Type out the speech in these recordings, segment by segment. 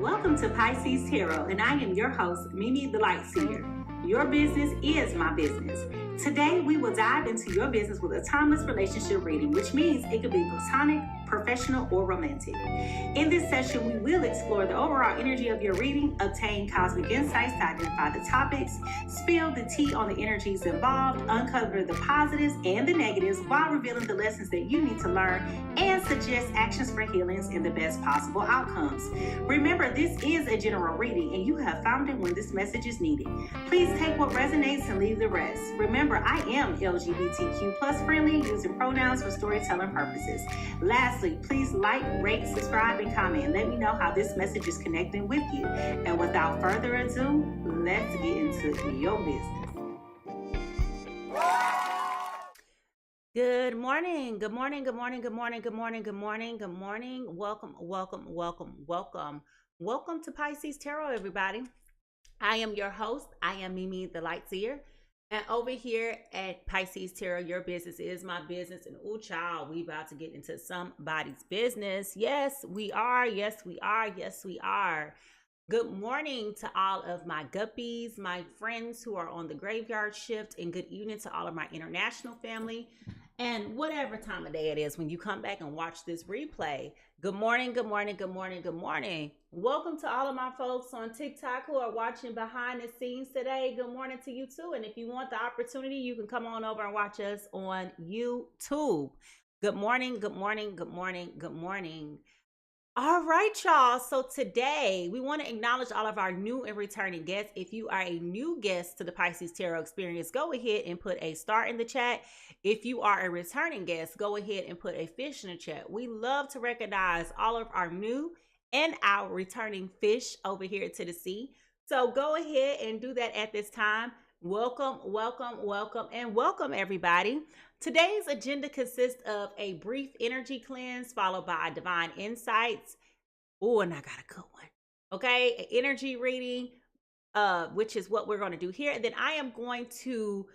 Welcome to PiSeas Tarot, and I am your host, Mimi Lightseer. Your business is my business. Today, we will dive into your business with a timeless relationship reading, which means it could be platonic, professional, or romantic. In this session, we will explore the overall energy of your reading, obtain cosmic insights to identify the topics, spill the tea on the energies involved, uncover the positives and the negatives while revealing the lessons that you need to learn, and suggest actions for healings and the best possible outcomes. Remember, this is a general reading, and you have found it when this message is needed. Please take what resonates and leave the rest. Remember, I am LGBTQ plus friendly, using pronouns for storytelling purposes. Lastly, please like, rate, subscribe, and comment. Let me know how this message is connecting with you. And without further ado, let's get into your business. Good morning. Good morning. Good morning. Good morning. Good morning. Good morning. Good morning. Welcome, welcome, welcome, welcome. Welcome to PiSeas Tarot, everybody. I am your host. I am Mimi the Lightseer. And over here at PiSeas Tarot, your business is my business. And ooh, child, we about to get into somebody's business. Yes, we are. Yes, we are. Yes, we are. Good morning to all of my guppies, my friends who are on the graveyard shift, and good evening to all of my international family. And whatever time of day it is when you come back and watch this replay, good morning, good morning, good morning, good morning. Welcome to all of my folks on TikTok who are watching behind the scenes today. Good morning to you too. And if you want the opportunity, you can come on over and watch us on YouTube. Good morning, good morning, good morning, good morning. All right, y'all. So today we want to acknowledge all of our new and returning guests. If you are a new guest to the PiSeas Tarot experience, go ahead and put a star in the chat. If you are a returning guest, go ahead and put a fish in the chat. We love to recognize all of our new and our returning fish over here to the sea. So go ahead and do that at this time. Welcome, welcome, welcome, and welcome everybody. Today's agenda consists of a brief energy cleanse followed by divine insights. Oh, and I got a good one. Okay, an energy reading, which is what we're going to do here. And then I am going to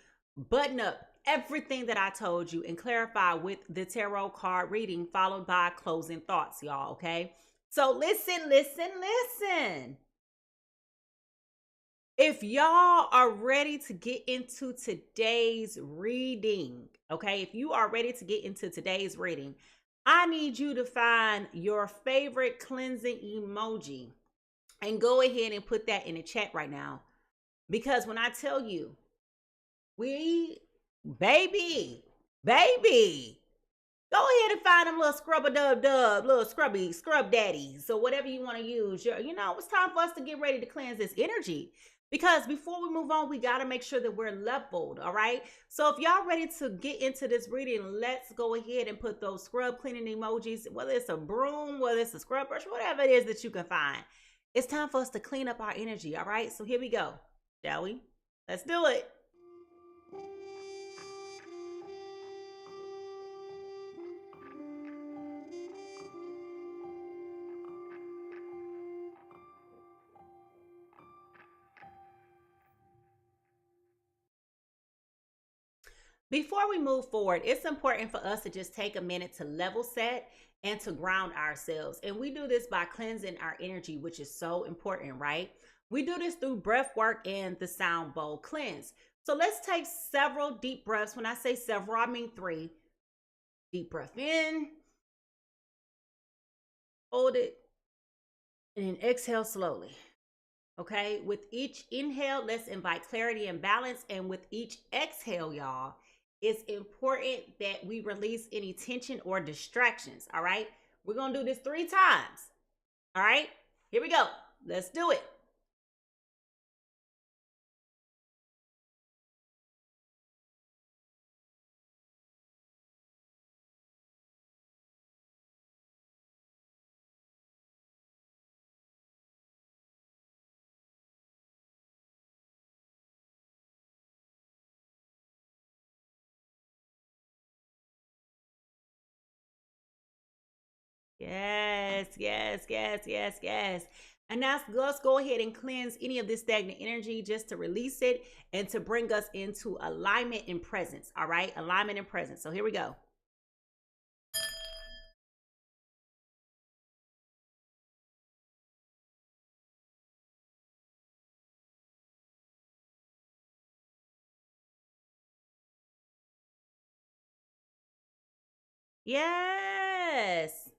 button up everything that I told you and clarify with the tarot card reading, followed by closing thoughts, y'all. Okay, so listen. If y'all are ready to get into today's reading, okay, if you are ready to get into today's reading, I need you to find your favorite cleansing emoji and go ahead and put that in the chat right now. Because when I tell you, baby, go ahead and find them little scrub-a-dub-dub, little scrub daddies, so whatever you want to use. It's time for us to get ready to cleanse this energy. Because before we move on, we got to make sure that we're leveled, all right? So if y'all ready to get into this reading, let's go ahead and put those scrub cleaning emojis, whether it's a broom, whether it's a scrub brush, whatever it is that you can find. It's time for us to clean up our energy, all right? So here we go, shall we? Let's do it. Before we move forward, it's important for us to just take a minute to level set and to ground ourselves. And we do this by cleansing our energy, which is so important, right? We do this through breath work and the sound bowl cleanse. So let's take several deep breaths. When I say several, I mean 3. Deep breath in, hold it, and then exhale slowly. Okay, with each inhale, let's invite clarity and balance. And with each exhale, y'all, it's important that we release any tension or distractions, all right? We're going to do this 3 times, all right? Here we go. Let's do it. Yes. And now let's go ahead and cleanse any of this stagnant energy just to release it and to bring us into alignment and presence. All right, alignment and presence. So here we go. Yes.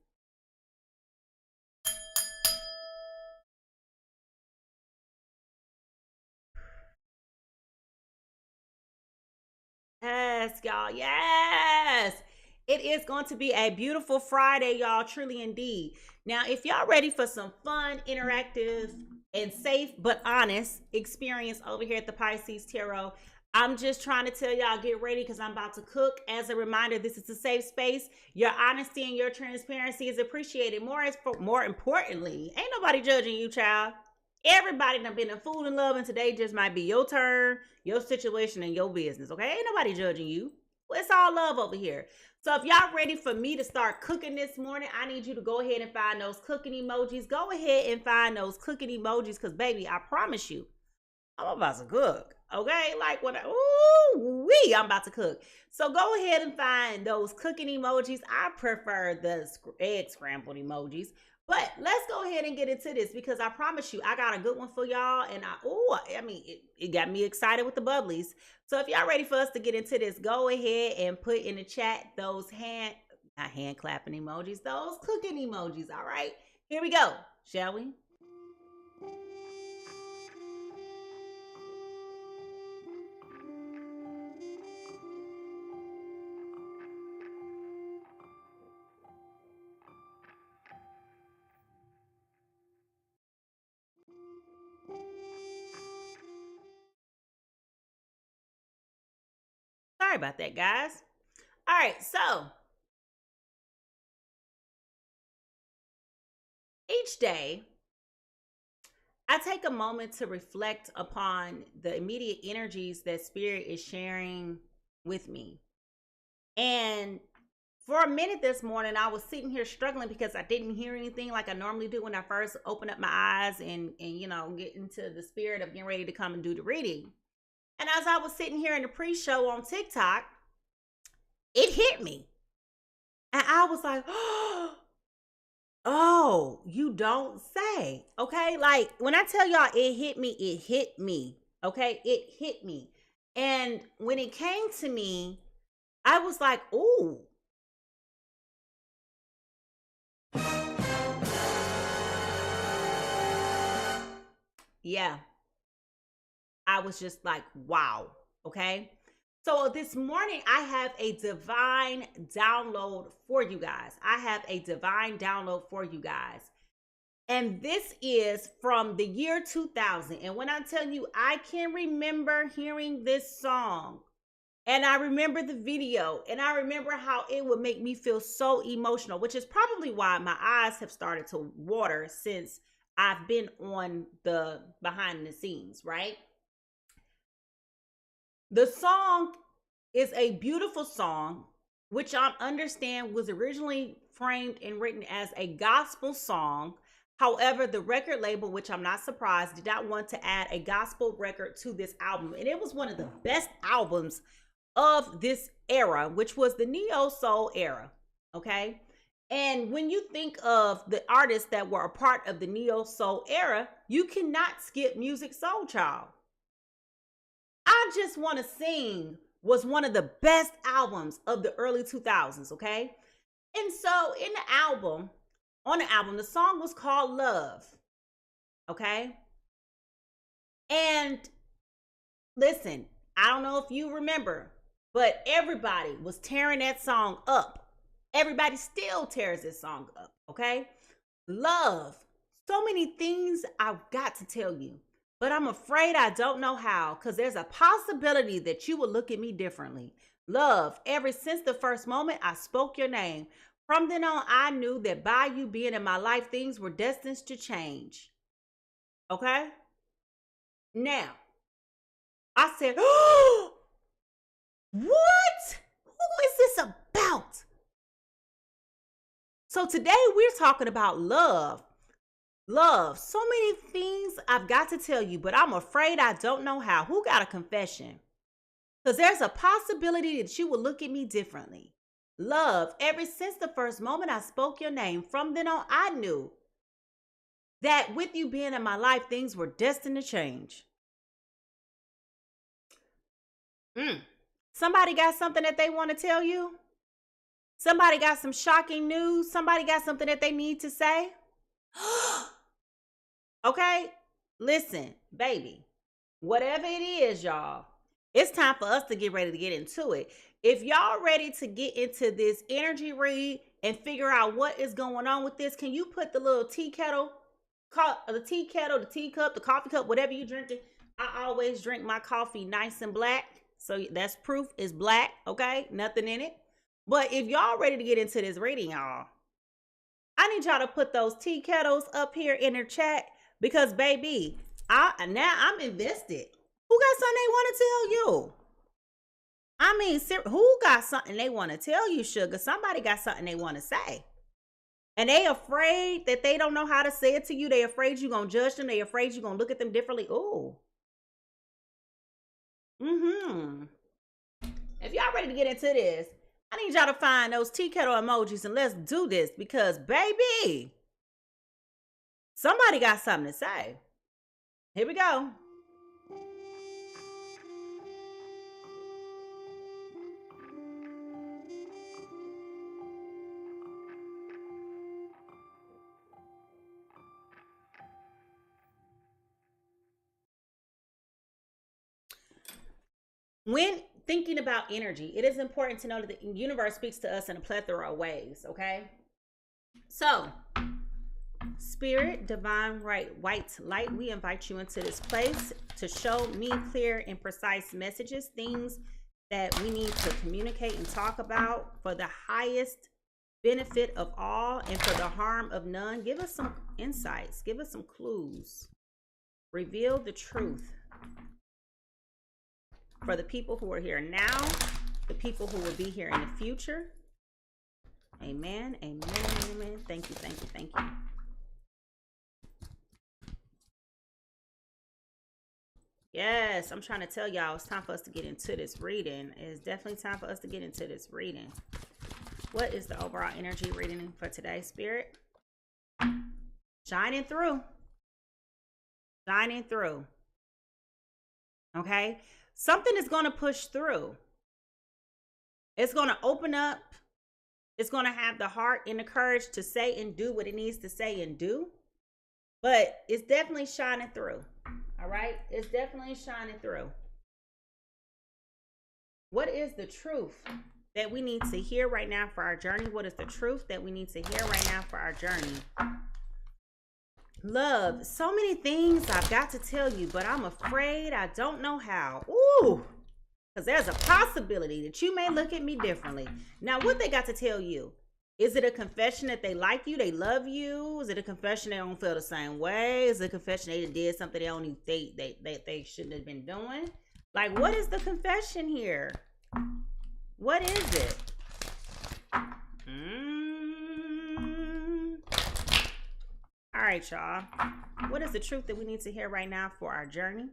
Yes, y'all. Yes. It is going to be a beautiful Friday, y'all. Truly indeed. Now, if y'all ready for some fun, interactive, and safe but honest experience over here at the PiSeas Tarot, I'm just trying to tell y'all get ready because I'm about to cook. As a reminder, this is a safe space. Your honesty and your transparency is appreciated. More importantly, ain't nobody judging you, child. Everybody done been in food and love, and today just might be your turn, your situation, and your business. Okay, ain't nobody judging you. Well, it's all love over here. So if y'all ready for me to start cooking this morning, I need you to go ahead and find those cooking emojis. Go ahead and find those cooking emojis, because baby, I promise you, I'm about to cook. Okay, like when I'm about to cook. So go ahead and find those cooking emojis. I prefer the egg scrambled emojis. But let's go ahead and get into this, because I promise you, I got a good one for y'all. And it got me excited with the bubblies. So if y'all ready for us to get into this, go ahead and put in the chat those not hand clapping emojis, those cooking emojis. All right, here we go. Shall we? Sorry about that, guys. All right, so each day, I take a moment to reflect upon the immediate energies that Spirit is sharing with me. And for a minute this morning, I was sitting here struggling because I didn't hear anything like I normally do when I first open up my eyes and get into the spirit of getting ready to come and do the reading. And as I was sitting here in the pre-show on TikTok, it hit me. And I was like, oh, you don't say. Okay, like when I tell y'all it hit me, it hit me. Okay, it hit me. And when it came to me, I was like, ooh. Yeah. I was just like, wow. Okay. So this morning, I have a divine download for you guys. I have a divine download for you guys. And this is from the year 2000. And when I tell you, I can remember hearing this song. And I remember the video. And I remember how it would make me feel so emotional, which is probably why my eyes have started to water since I've been on the behind the scenes, right? The song is a beautiful song, which I understand was originally framed and written as a gospel song. However, the record label, which I'm not surprised, did not want to add a gospel record to this album. And it was one of the best albums of this era, which was the neo soul era. Okay. And when you think of the artists that were a part of the neo soul era, you cannot skip Musiq Soulchild. I Just Want to Sing was one of the best albums of the early 2000s, okay? And so on the album, the song was called Love, okay? And listen, I don't know if you remember, but everybody was tearing that song up. Everybody still tears this song up, okay? Love. So many things I've got to tell you. But I'm afraid I don't know how, because there's a possibility that you will look at me differently. Love, ever since the first moment I spoke your name, from then on, I knew that by you being in my life, things were destined to change. Okay? Now, I said, oh, what? Who is this about? So today we're talking about love. Love. So many things I've got to tell you, but I'm afraid I don't know how. Who got a confession? Because there's a possibility that you will look at me differently. Love. Ever since the first moment I spoke your name, from then on, I knew that with you being in my life, things were destined to change. Somebody got something that they want to tell you? Somebody got some shocking news. Somebody got something that they need to say. Okay? Listen, baby. Whatever it is, y'all, it's time for us to get ready to get into it. If y'all ready to get into this energy read and figure out what is going on with this, can you put the little tea kettle, the teacup, the coffee cup, whatever you drinking? I always drink my coffee nice and black. So that's proof it's black, okay? Nothing in it. But if y'all ready to get into this reading, y'all, I need y'all to put those tea kettles up here in the chat because, baby, now I'm invested. Who got something they want to tell you? I mean, who got something they want to tell you, sugar? Somebody got something they want to say. And they afraid that they don't know how to say it to you. They afraid you're going to judge them. They afraid you're going to look at them differently. Ooh. If y'all ready to get into this, I need y'all to find those tea kettle emojis and let's do this because, baby, somebody got something to say. Here we go. When thinking about energy, it is important to know that the universe speaks to us in a plethora of ways, okay? So, Spirit, Divine White Light, we invite you into this place to show me clear and precise messages, things that we need to communicate and talk about for the highest benefit of all and for the harm of none. Give us some insights. Give us some clues. Reveal the truth for the people who are here now, the people who will be here in the future. Amen, amen, amen. Thank you, thank you, thank you. Yes, I'm trying to tell y'all it's time for us to get into this reading. It's definitely time for us to get into this reading. What is the overall energy reading for today, Spirit? Shining through. Shining through. Okay? Something is going to push through. It's going to open up. It's going to have the heart and the courage to say and do what it needs to say and do. But it's definitely shining through. All right? It's definitely shining through. What is the truth that we need to hear right now for our journey? What is the truth that we need to hear right now for our journey? Love, so many things I've got to tell you, but I'm afraid I don't know how. Ooh, because there's a possibility that you may look at me differently. Now, what they got to tell you? Is it a confession that they like you, they love you? Is it a confession they don't feel the same way? Is it a confession they did something they only think they shouldn't have been doing? Like, what is the confession here? What is it? All right, y'all. What is the truth that we need to hear right now for our journey?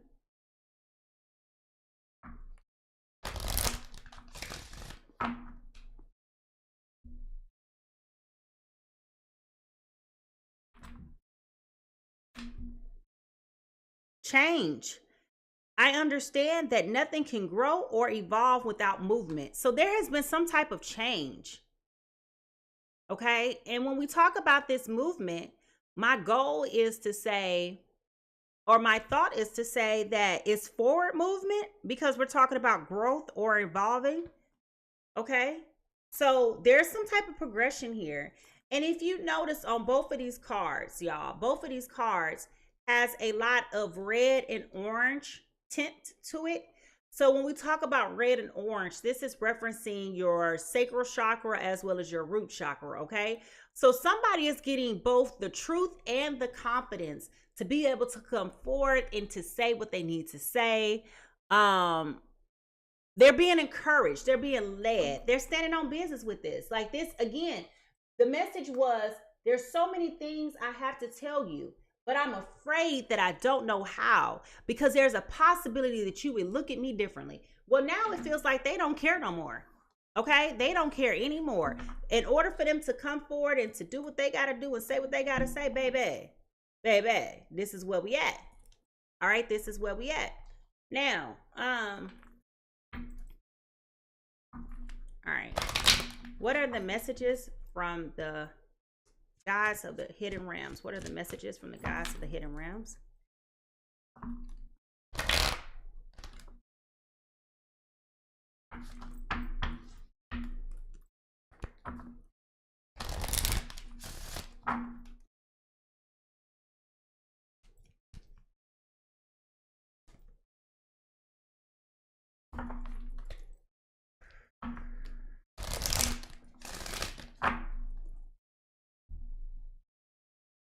Change. I understand that nothing can grow or evolve without movement. So there has been some type of change. Okay? And when we talk about this movement, my goal is to say, or my thought is to say that it's forward movement because we're talking about growth or evolving. Okay? So there's some type of progression here. And if you notice on both of these cards, y'all, both of these cards has a lot of red and orange tint to it. So when we talk about red and orange, this is referencing your sacral chakra as well as your root chakra, okay? So somebody is getting both the truth and the confidence to be able to come forward and to say what they need to say. They're being encouraged. They're being led. They're standing on business with this. Like this, again, the message was, there's so many things I have to tell you, but I'm afraid that I don't know how because there's a possibility that you would look at me differently. Well, now it feels like they don't care no more. Okay? They don't care anymore. In order for them to come forward and to do what they got to do and say what they got to say, baby, this is where we at. All right? This is where we at. Now, all right. What are the messages from the guys of the hidden realms? What are the messages from the guys of the hidden realms?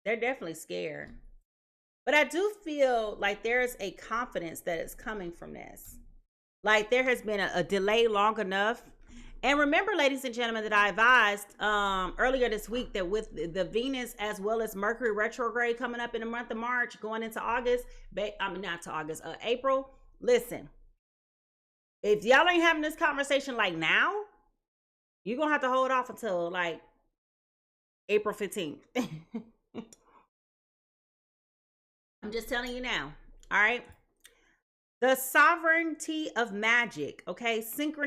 They're definitely scared. But I do feel like there's a confidence that is coming from this. Like there has been a delay long enough. And remember, ladies and gentlemen, that I advised earlier this week that with the Venus as well as Mercury retrograde coming up in the month of March, going into August, not to August, April. Listen, if y'all ain't having this conversation like now, you're going to have to hold off until like April 15th. I'm just telling you now. All right. The sovereignty of magic. Okay. Last time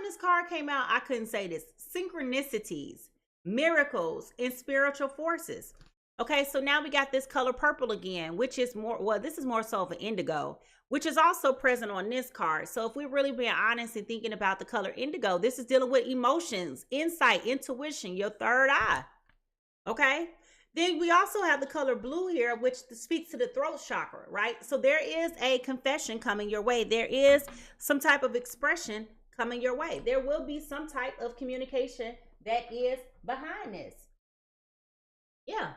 this card came out, I couldn't say this. Synchronicities, miracles, and spiritual forces. Okay. So now we got this color purple again, which is more, well, this is more so of an indigo, which is also present on this card. So if we're really being honest and thinking about the color indigo, this is dealing with emotions, insight, intuition, your third eye. Okay. Then we also have the color blue here, which speaks to the throat chakra, right? So there is a confession coming your way. There is some type of expression coming your way. There will be some type of communication that is behind this. Yeah,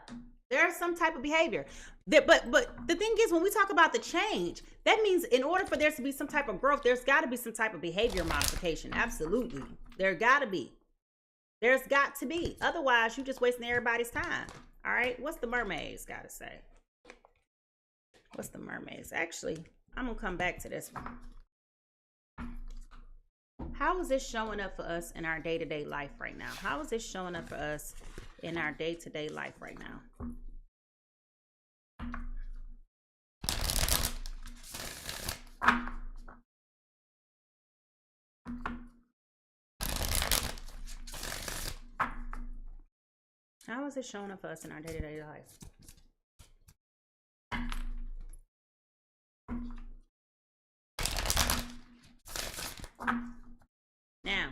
there's some type of behavior. But the thing is, when we talk about the change, that means in order for there to be some type of growth, there's got to be some type of behavior modification. Absolutely. There got to be. There's got to be. Otherwise, you're just wasting everybody's time. All right, what's the mermaids got to say? What's the mermaids? Actually, I'm going to come back to this one. How is this showing up for us in our day-to-day life right now? How is this showing up for us in our day-to-day life right now? How is it showing up for us in our day-to-day life? Now,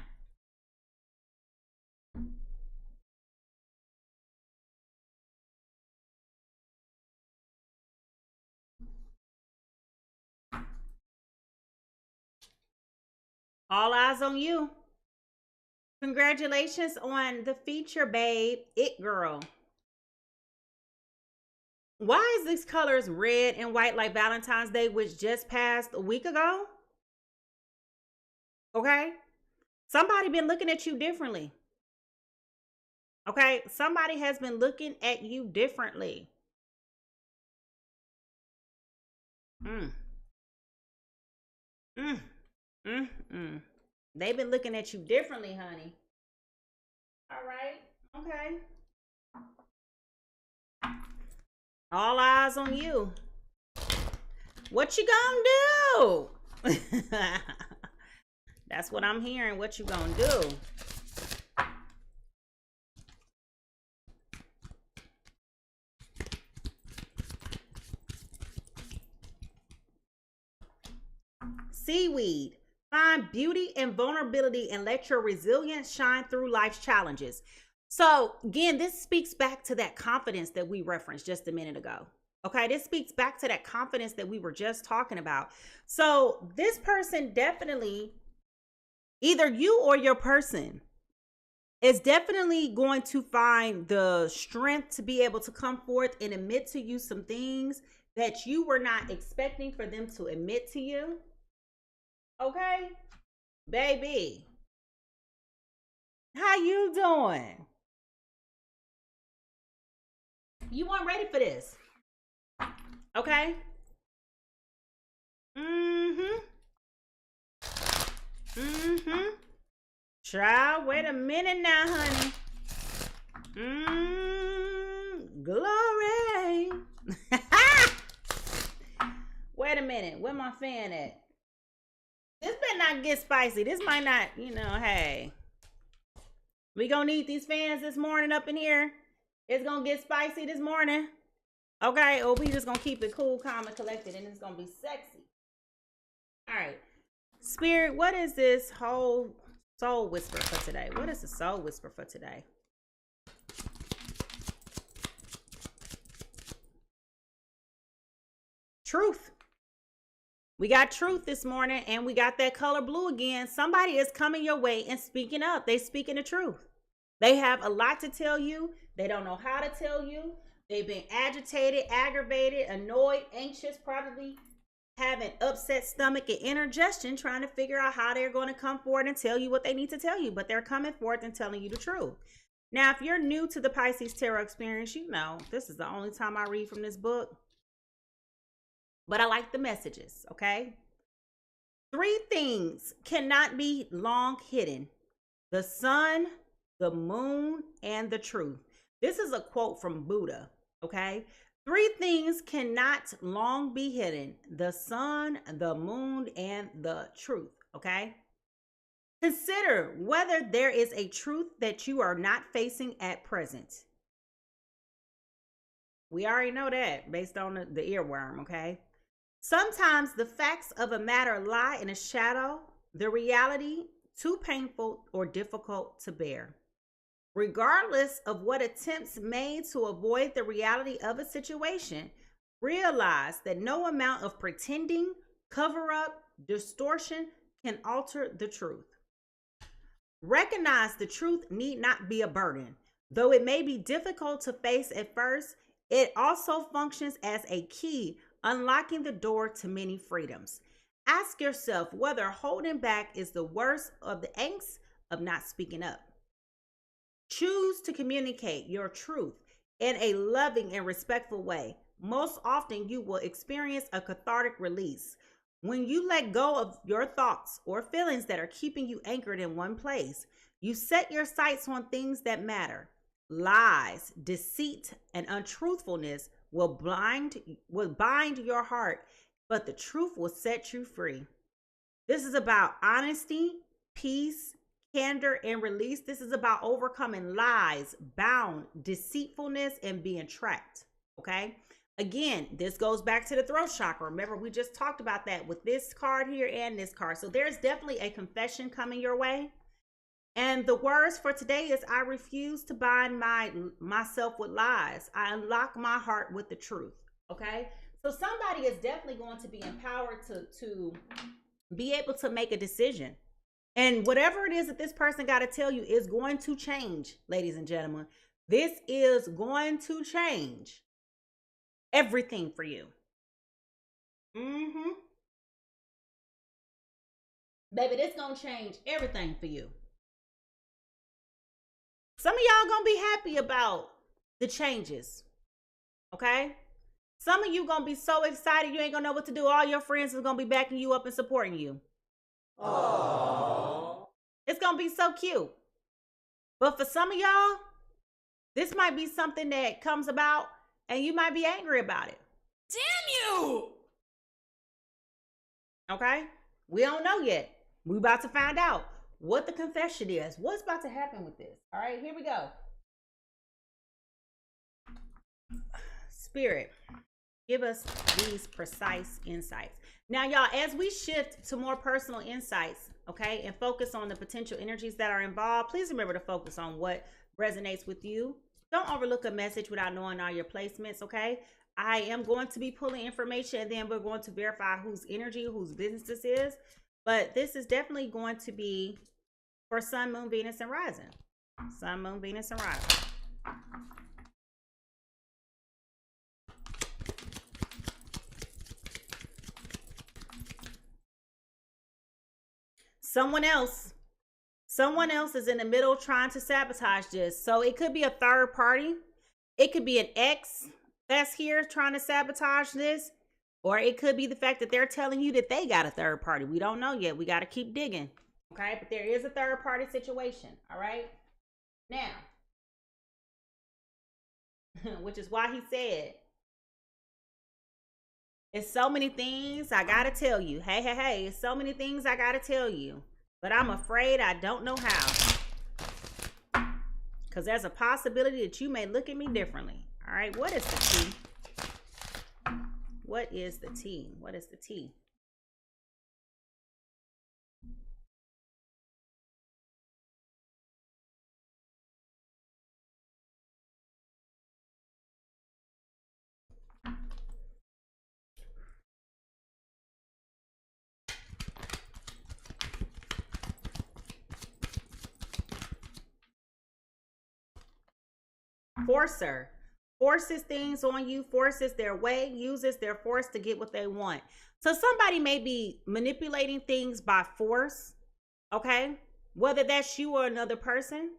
all eyes on you. Congratulations on the feature, babe. It girl. Why is these colors red and white like Valentine's Day, which just passed a week ago? Okay. Somebody been looking at you differently. Okay. Somebody has been looking at you differently. They've been looking at you differently, honey. All right. Okay. All eyes on you. What you gonna do? That's what I'm hearing. What you gonna do? Seaweed. Find beauty and vulnerability and let your resilience shine through life's challenges. So again, this speaks back to that confidence that we referenced just a minute ago. Okay, this speaks back to that confidence that we were just talking about. So this person definitely, either you or your person, is definitely going to find the strength to be able to come forth and admit to you some things that you were not expecting for them to admit to you. Okay, baby, how you doing? You weren't ready for this. Okay. Try. Wait a minute now, honey. Glory. Wait a minute. Where my fan at? This better not get spicy. This might not, you know, hey. We gonna need these fans this morning up in here. It's gonna get spicy this morning. Okay, or we just gonna keep it cool, calm, and collected, and it's gonna be sexy. All right. Spirit, what is this whole soul whisper for today? What is the soul whisper for today? Truth. We got truth this morning, and we got that color blue again. Somebody is coming your way and speaking up. They speaking the truth. They have a lot to tell you. They don't know how to tell you. They've been agitated, aggravated, annoyed, anxious, probably having upset stomach and indigestion, trying to figure out how they're going to come forward and tell you what they need to tell you. But they're coming forth and telling you the truth. Now, if you're new to the Pisces Tarot experience, you know this is the only time I read from this book. But I like the messages, okay? 3 things cannot be long hidden: the sun, the moon, and the truth. This is a quote from Buddha, okay? 3 things cannot long be hidden: the sun, the moon, and the truth, okay? Consider whether there is a truth that you are not facing at present. We already know that based on the earworm, okay? Sometimes the facts of a matter lie in a shadow, the reality too painful or difficult to bear. Regardless of what attempts made to avoid the reality of a situation, realize that no amount of pretending, cover up, distortion can alter the truth. Recognize the truth need not be a burden. Though it may be difficult to face at first, it also functions as a key, unlocking the door to many freedoms. Ask yourself whether holding back is the worst of the angst of not speaking up. Choose to communicate your truth in a loving and respectful way. Most often, you will experience a cathartic release. When you let go of your thoughts or feelings that are keeping you anchored in one place, you set your sights on things that matter. Lies, deceit, and untruthfulness will bind your heart, but the truth will set you free. This is about honesty, peace, candor, and release. This is about overcoming lies, bound, deceitfulness, and being trapped. Okay? Again, this goes back to the throat chakra. Remember, we just talked about that with this card here and this card. So there's definitely a confession coming your way. And the words for today is: I refuse to bind myself with lies. I unlock my heart with the truth. Okay? So somebody is definitely going to be empowered to be able to make a decision. And whatever it is that this person got to tell you is going to change, ladies and gentlemen. This is going to change everything for you. Baby, this going to change everything for you. Some of y'all gonna be happy about the changes, okay? Some of you gonna be so excited you ain't gonna know what to do. All your friends is gonna be backing you up and supporting you. Aww. It's gonna be so cute. But for some of y'all, this might be something that comes about and you might be angry about it. Damn you! Okay? We don't know yet. We about to find out what the confession is. What's about to happen with this? All right, here we go. Spirit, give us these precise insights. Now, y'all, as we shift to more personal insights, okay, and focus on the potential energies that are involved, please remember to focus on what resonates with you. Don't overlook a message without knowing all your placements, okay? I am going to be pulling information, and then we're going to verify whose energy, whose business this is. But this is definitely going to be for Sun, Moon, Venus, and Rising. Sun, Moon, Venus, and Rising. Someone else is in the middle trying to sabotage this. So it could be a third party. It could be an ex that's here trying to sabotage this. Or it could be the fact that they're telling you that they got a third party. We don't know yet. We got to keep digging. Okay, but there is a third party situation. All right. Now, which is why he said, It's so many things I gotta tell you. Hey, hey, hey. It's so many things I gotta tell you. But I'm afraid I don't know how. Because there's a possibility that you may look at me differently. All right, what is the tea? What is the tea? What is the tea? Forcer. Forces things on you, forces their way, uses their force to get what they want. So somebody may be manipulating things by force, okay? Whether that's you or another person.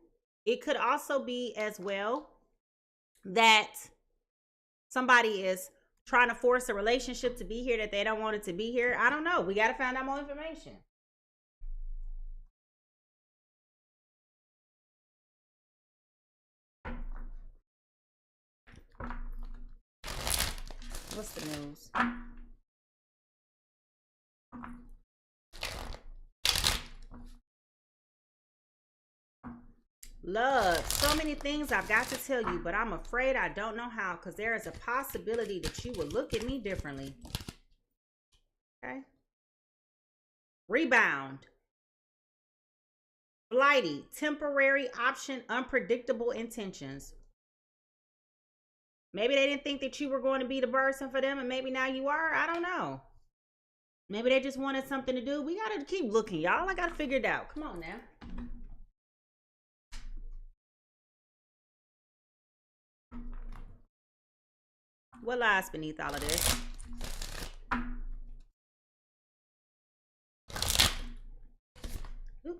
It could also be as well that somebody is trying to force a relationship to be here that they don't want it to be here. I don't know. We got to find out more information. What's the news? Love. So many things I've got to tell you, but I'm afraid I don't know how, because there is a possibility that you will look at me differently. Okay. Rebound. Flighty. Temporary option. Unpredictable intentions. Maybe they didn't think that you were going to be the person for them, and maybe now you are. I don't know. Maybe they just wanted something to do. We got to keep looking, y'all. I got to figure it out. Come on now. What lies beneath all of this? Ooh.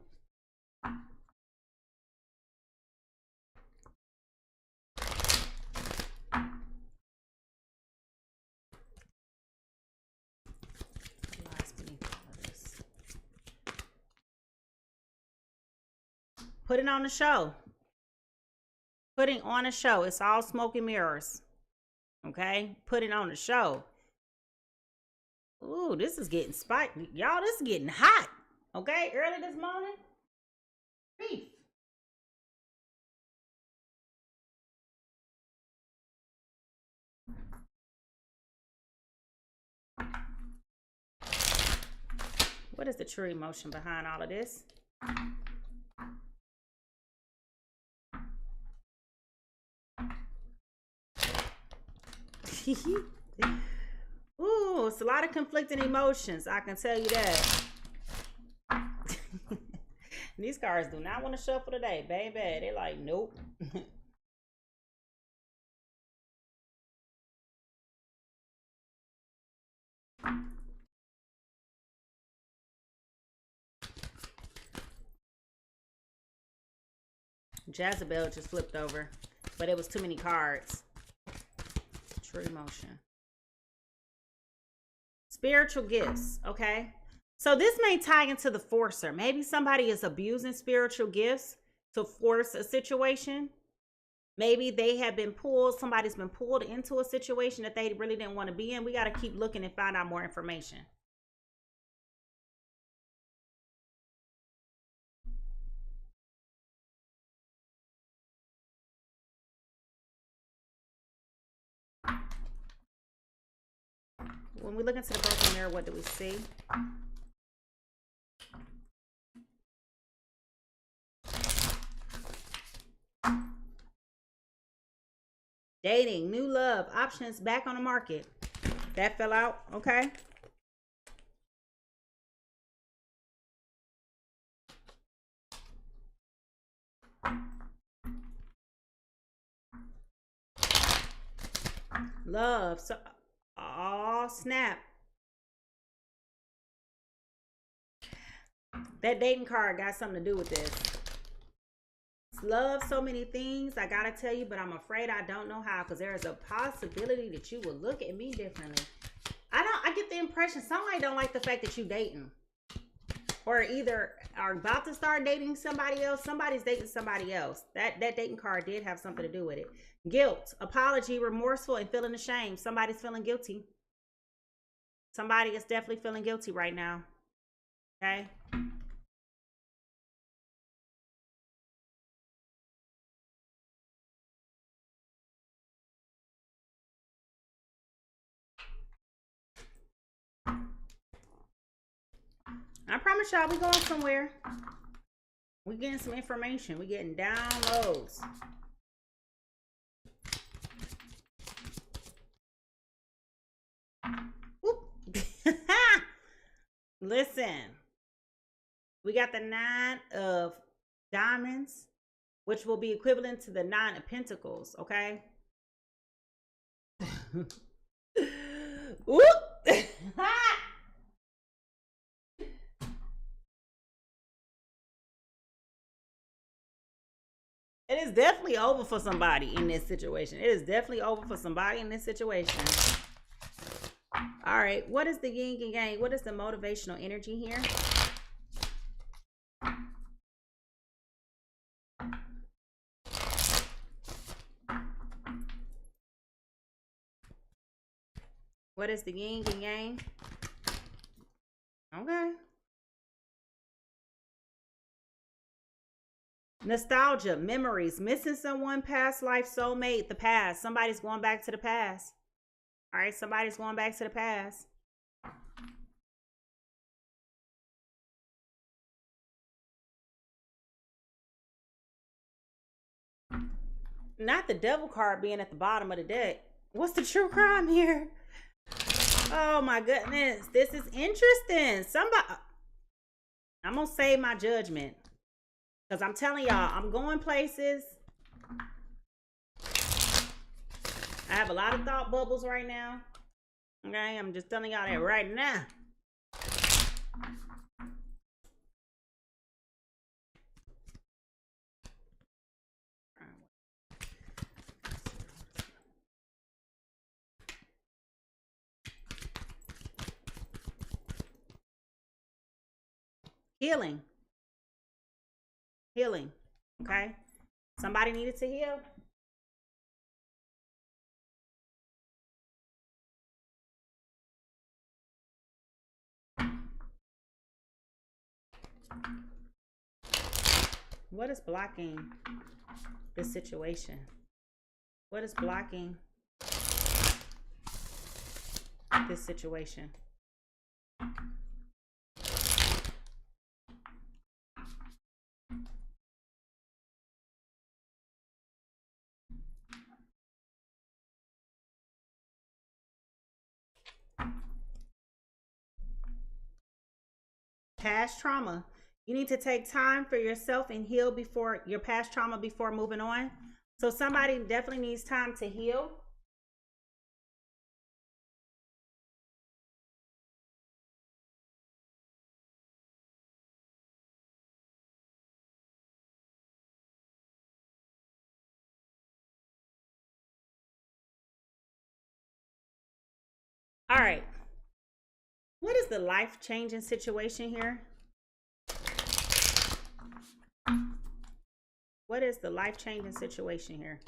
Putting on a show. Putting on a show. It's all smoke and mirrors. Okay? Putting on a show. Ooh, this is getting spicy. Y'all, this is getting hot. Okay? Early this morning. Beef. What is the true emotion behind all of this? Ooh, it's a lot of conflicting emotions. I can tell you that. These cards do not want to shuffle today, baby. They're like, nope. Jezebel just flipped over, but it was too many cards. True emotion. Spiritual gifts, okay? So this may tie into the forcer. Maybe somebody is abusing spiritual gifts to force a situation. Maybe they have been pulled, somebody's been pulled into a situation that they really didn't want to be in. We got to keep looking and find out more information. When we look into the broken mirror, what do we see? Dating, new love, options back on the market. That fell out, okay? Love, so, oh snap. That dating card got something to do with this. Love, so many things I gotta tell you, but I'm afraid I don't know how, because there is a possibility that you will look at me differently. I get the impression somebody don't like the fact that you dating, or either are about to start dating somebody else. Somebody's dating somebody else. That dating card did have something to do with it. Guilt, apology, remorseful, and feeling ashamed. Somebody's feeling guilty. Somebody is definitely feeling guilty right now. Okay. I promise y'all, we going somewhere. We getting some information. We getting downloads. Listen, we got the 9 of diamonds, which will be equivalent to the 9 of pentacles. Okay. Whoop. It is definitely over for somebody in this situation. It is definitely over for somebody in this situation. All right. What is the yin and yang? What is the motivational energy here? What is the yin and yang? Okay. Nostalgia, memories, missing someone, past life, soulmate, the past. Somebody's going back to the past. All right, somebody's going back to the past. Not the devil card being at the bottom of the deck. What's the true crime here? Oh my goodness. This is interesting. I'm going to save my judgment. Because I'm telling y'all, I'm going places. I have a lot of thought bubbles right now. Okay, I'm just telling y'all that right now. Healing. Healing. Okay. Somebody needed to heal. What is blocking this situation? What is blocking this situation? Past trauma. You need to take time for yourself and heal before your past trauma before moving on. So somebody definitely needs time to heal. All right. What is the life-changing situation here? What is the life-changing situation here?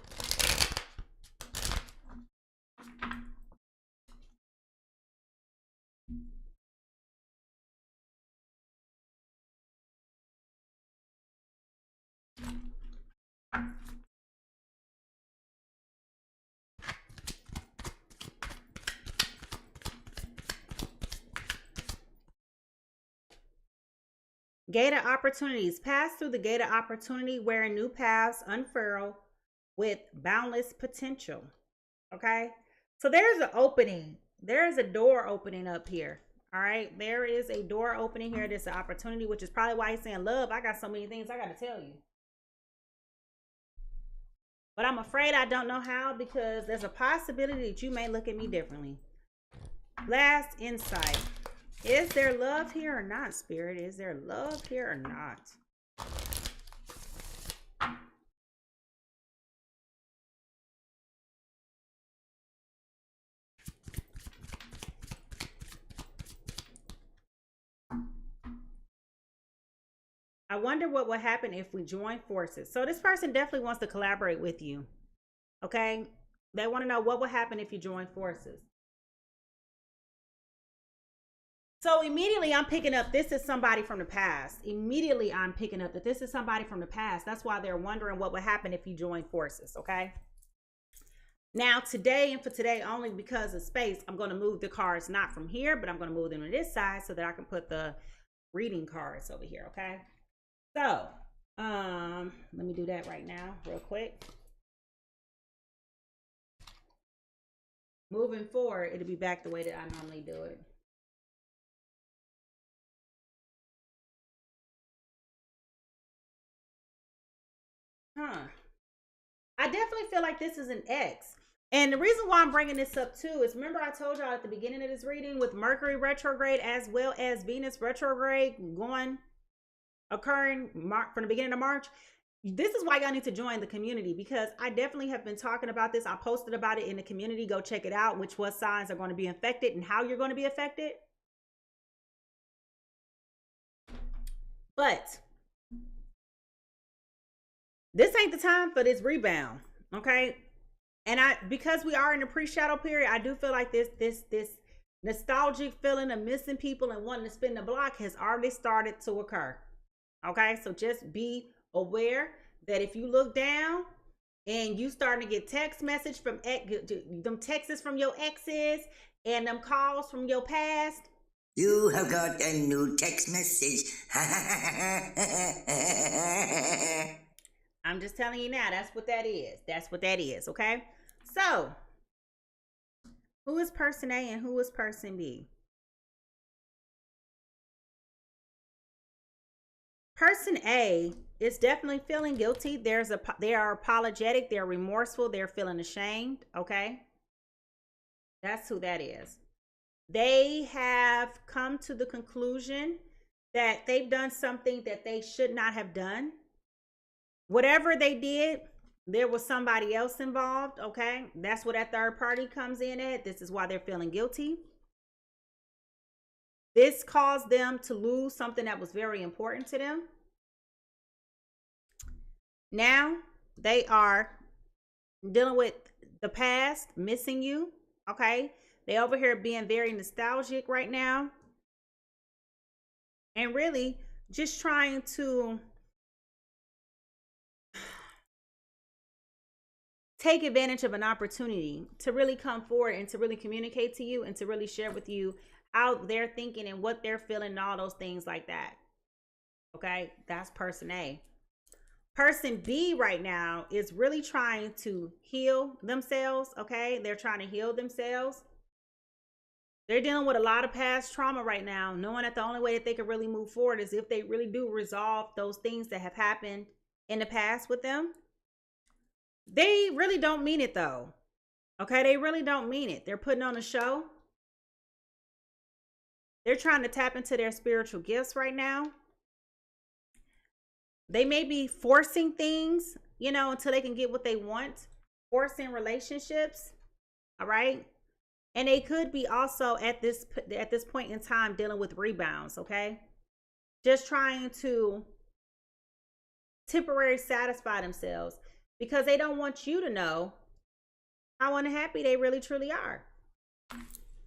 Gate of opportunities. Pass through the gate of opportunity where new paths unfurl with boundless potential. Okay. So there's an opening. There is a door opening up here. All right. There is a door opening here. There's an opportunity, which is probably why he's saying, love, I got so many things I got to tell you. But I'm afraid I don't know how, because there's a possibility that you may look at me differently. Last insight. Is there love here or not, Spirit? Is there love here or not? I wonder what would happen if we join forces. So this person definitely wants to collaborate with you. Okay? They want to know what would happen if you join forces. So immediately I'm picking up, this is somebody from the past. Immediately I'm picking up that this is somebody from the past. That's why they're wondering what would happen if you join forces, okay? Now today, and for today only because of space, I'm going to move the cards not from here, but I'm going to move them to this side so that I can put the reading cards over here, okay? So, let me do that right now real quick. Moving forward, it'll be back the way that I normally do it. I definitely feel like this is an X. And the reason why I'm bringing this up too is, remember I told y'all at the beginning of this reading with Mercury retrograde as well as Venus retrograde occurring from the beginning of March. This is why y'all need to join the community, because I definitely have been talking about this. I posted about it in the community. Go check it out, what signs are going to be affected and how you're going to be affected. But this ain't the time for this rebound, okay? And because we are in a pre-shadow period, I do feel like this nostalgic feeling of missing people and wanting to spin the block has already started to occur. Okay, so just be aware that if you look down and you starting to get text message from them texts from your exes and them calls from your past. You have got a new text message. I'm just telling you now, that's what that is. That's what that is, okay? So, who is person A and who is person B? Person A is definitely feeling guilty. They are apologetic, they're remorseful, they're feeling ashamed, okay? That's who that is. They have come to the conclusion that they've done something that they should not have done. Whatever they did, there was somebody else involved, okay? That's where that third party comes in at. This is why they're feeling guilty. This caused them to lose something that was very important to them. Now they are dealing with the past, missing you, okay? They over here being very nostalgic right now. And really just trying to take advantage of an opportunity to really come forward and to really communicate to you and to really share with you how they're thinking and what they're feeling and all those things like that. Okay, that's person A. Person B right now is really trying to heal themselves, okay? They're trying to heal themselves. They're dealing with a lot of past trauma right now, knowing that the only way that they can really move forward is if they really do resolve those things that have happened in the past with them. They really don't mean it though. Okay, they really don't mean it. They're putting on a show. They're trying to tap into their spiritual gifts right now. They may be forcing things, you know, until they can get what they want. Forcing relationships, all right? And they could be also at this point in time dealing with rebounds, okay? Just trying to temporarily satisfy themselves because they don't want you to know how unhappy they really truly are.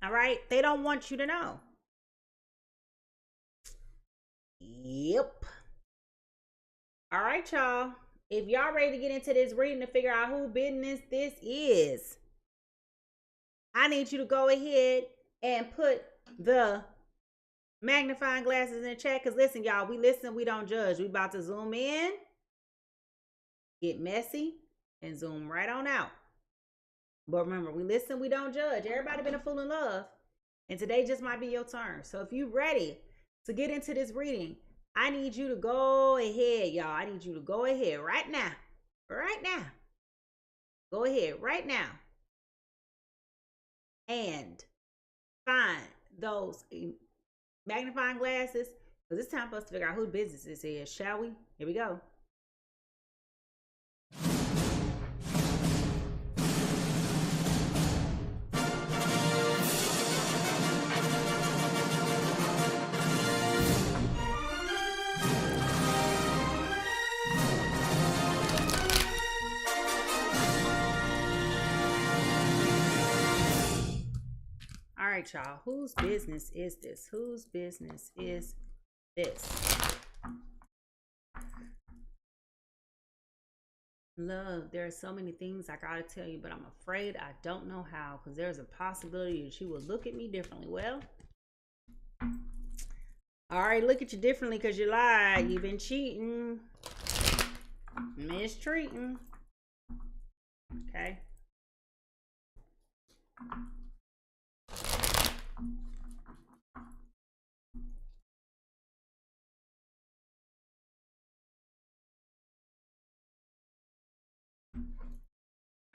All right? They don't want you to know. Yep. All right, y'all. If y'all ready to get into this reading to figure out who business this is, I need you to go ahead and put the magnifying glasses in the chat. Because listen, y'all, we listen, we don't judge. We about to zoom in, get messy, and zoom right on out. But remember, we listen, we don't judge. Everybody been a fool in love. And today just might be your turn. So if you're ready to get into this reading, I need you to go ahead, y'all. I need you to go ahead right now. Right now. Go ahead right now. And find those magnifying glasses. Because it's time for us to figure out who business this is, shall we? Here we go. right, y'all. Whose business is this? Whose business is this? Love, there are so many things I gotta tell you, but I'm afraid I don't know how, because there's a possibility that you will look at me differently. Well, I already look at you differently because you lied. You've been cheating, mistreating. Okay.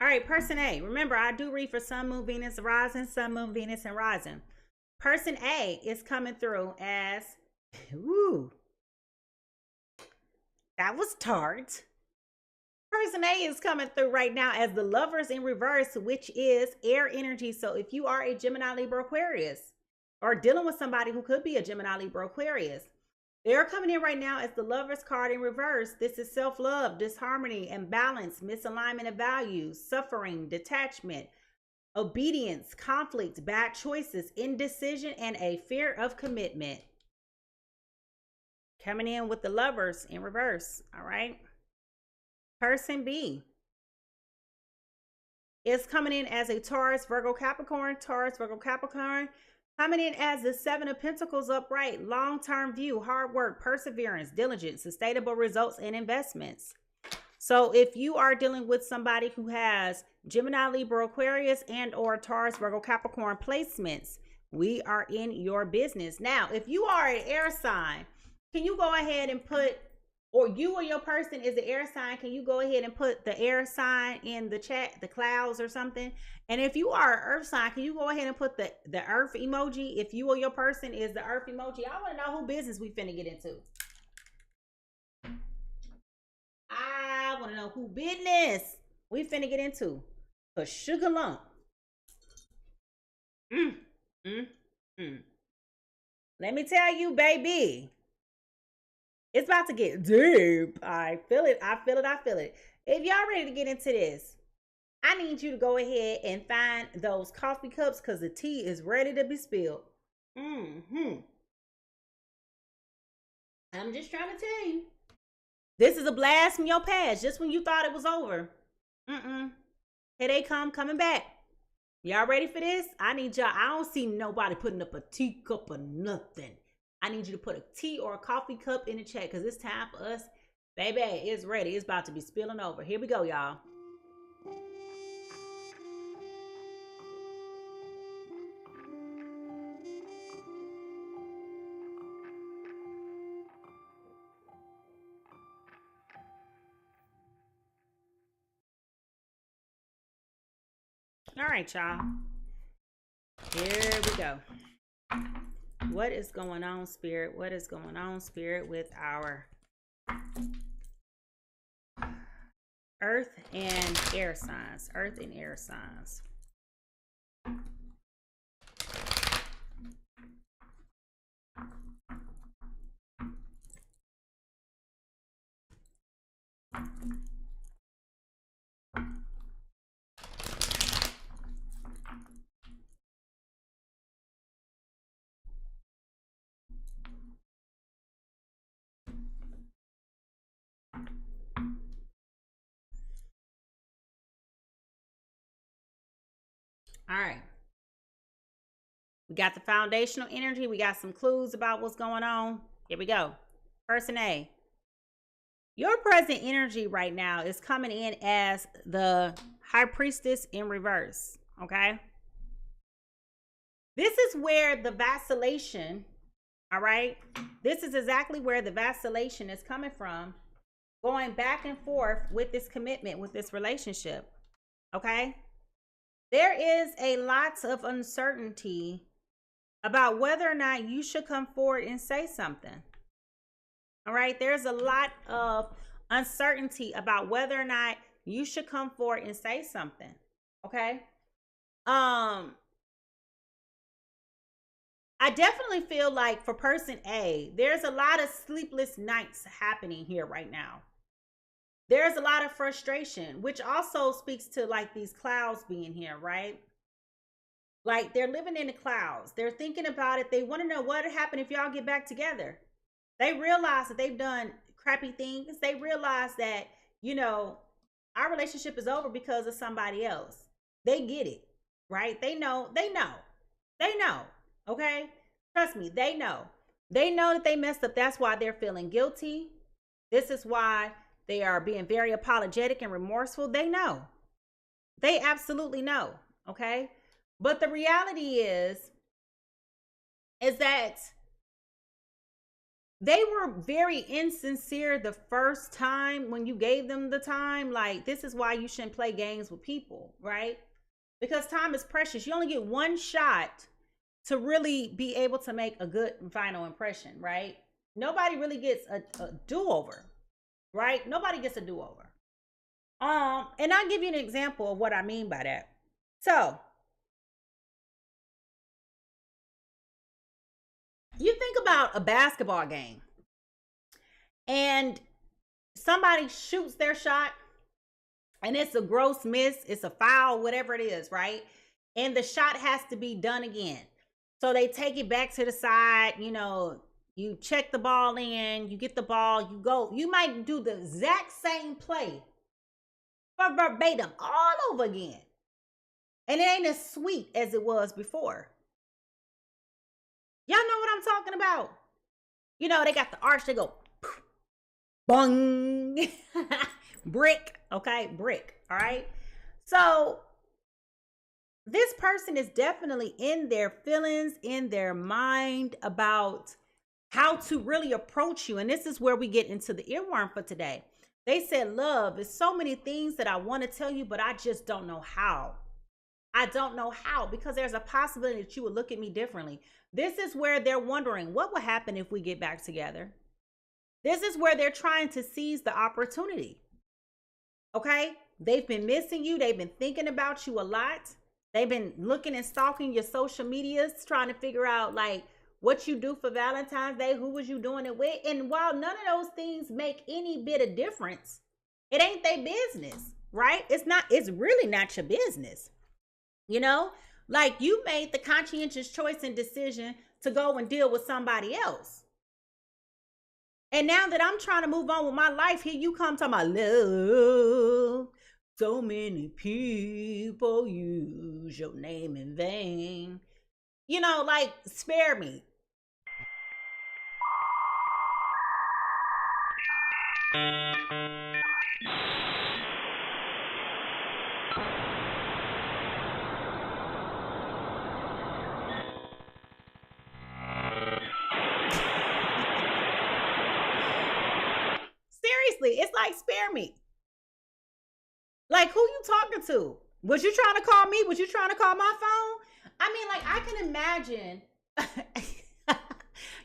All right, person A. Remember, I do read for Sun, Moon, Venus, Rising, Sun, Moon, Venus, and Rising. Person A is coming through as, ooh, that was tart. Person A is coming through right now as the Lovers in reverse, which is air energy. So if you are a Gemini, Libra, Aquarius, or dealing with somebody who could be a Gemini, Libra, Aquarius, they're coming in right now as the Lovers card in reverse. This is self-love, disharmony, imbalance, misalignment of values, suffering, detachment, obedience, conflict, bad choices, indecision, and a fear of commitment. Coming in with the Lovers in reverse, all right? Person B is coming in as a Taurus, Virgo, Capricorn, Taurus, Virgo, Capricorn, coming in as the Seven of Pentacles upright, long-term view, hard work, perseverance, diligence, sustainable results, and investments. So if you are dealing with somebody who has Gemini, Libra, Aquarius, and or Taurus, Virgo, Capricorn placements, we are in your business. Now, if you are an air sign, can you go ahead and put, or you or your person is the air sign, can you go ahead and put the air sign in the chat, the clouds or something? And if you are an earth sign, can you go ahead and put the earth emoji if you or your person is the earth emoji? I want to know who business we finna get into. I want to know who business we finna get into. A sugar lump. Let me tell you, baby. It's about to get deep. I feel it. I feel it. I feel it. If y'all ready to get into this, I need you to go ahead and find those coffee cups because the tea is ready to be spilled. I'm just trying to tell you. This is a blast from your past, just when you thought it was over. Here they coming back. Y'all ready for this? I need y'all. I don't see nobody putting up a teacup or nothing. I need you to put a tea or a coffee cup in the chat because it's time for us. Baby, it's ready. It's about to be spilling over. Here we go, y'all. All right, y'all. Here we go. What is going on, Spirit? What is going on, Spirit, with our earth and air signs? Earth and air signs. All right. We got the foundational energy. We got some clues about what's going on. Here we go. Person A. Your present energy right now is coming in as the High Priestess in reverse. Okay. This is where the vacillation, all right? This is exactly where the vacillation is coming from. Going back and forth with this commitment, with this relationship. Okay. There is a lot of uncertainty about whether or not you should come forward and say something. All right. There's a lot of uncertainty about whether or not you should come forward and say something. Okay. I definitely feel like for person A, there's a lot of sleepless nights happening here right now. There's a lot of frustration, which also speaks to like these clouds being here, right? Like they're living in the clouds. They're thinking about it. They want to know what would happen if y'all get back together. They realize that they've done crappy things. They realize that, you know, our relationship is over because of somebody else. They get it, right? They know. Okay? Trust me, they know. They know that they messed up. That's why they're feeling guilty. This is why they are being very apologetic and remorseful. They know. They absolutely know. Okay? But the reality is that they were very insincere the first time when you gave them the time. Like, this is why you shouldn't play games with people, right? Because time is precious. You only get one shot to really be able to make a good final impression, right? Nobody really gets a do-over, right? Nobody gets a do-over. And I'll give you an example of what I mean by that. So, you think about a basketball game and somebody shoots their shot and it's a gross miss, it's a foul, whatever it is, right? And the shot has to be done again. So they take it back to the side, you know, you check the ball in, you get the ball, you go, you might do the exact same play for verbatim all over again. And it ain't as sweet as it was before. Y'all know what I'm talking about. You know, they got the arch, they go, poof, bung, brick, okay, brick, all right? So this person is definitely in their feelings, in their mind about how to really approach you. And this is where we get into the earworm for today. They said, love, there's so many things that I want to tell you, but I just don't know how. I don't know how, because there's a possibility that you would look at me differently. This is where they're wondering, what will happen if we get back together? This is where they're trying to seize the opportunity. Okay? They've been missing you. They've been thinking about you a lot. They've been looking and stalking your social medias, trying to figure out like what you do for Valentine's Day, who was you doing it with. And while none of those things make any bit of difference, it ain't their business, right? It's really not your business. You know, like you made the conscientious choice and decision to go and deal with somebody else. And now that I'm trying to move on with my life, here you come talking about love. So many people use your name in vain. You know, like, spare me. Seriously, it's like, spare me. Like, who you talking to? Was you trying to call me? Was you trying to call my phone? I mean, like, I can imagine.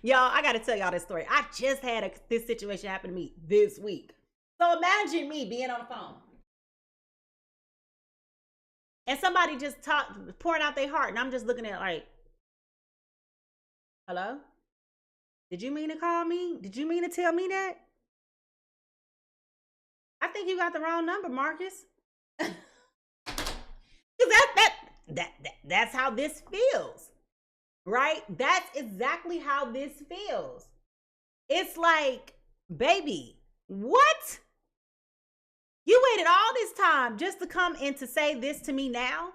Y'all, I got to tell y'all this story. I just had this situation happen to me this week. So imagine me being on the phone. And somebody just pouring out their heart. And I'm just looking at it like, hello? Did you mean to call me? Did you mean to tell me that? I think you got the wrong number, Marcus. That's how this feels, right? That's exactly how this feels. It's like, baby, what? You waited all this time just to come and to say this to me now?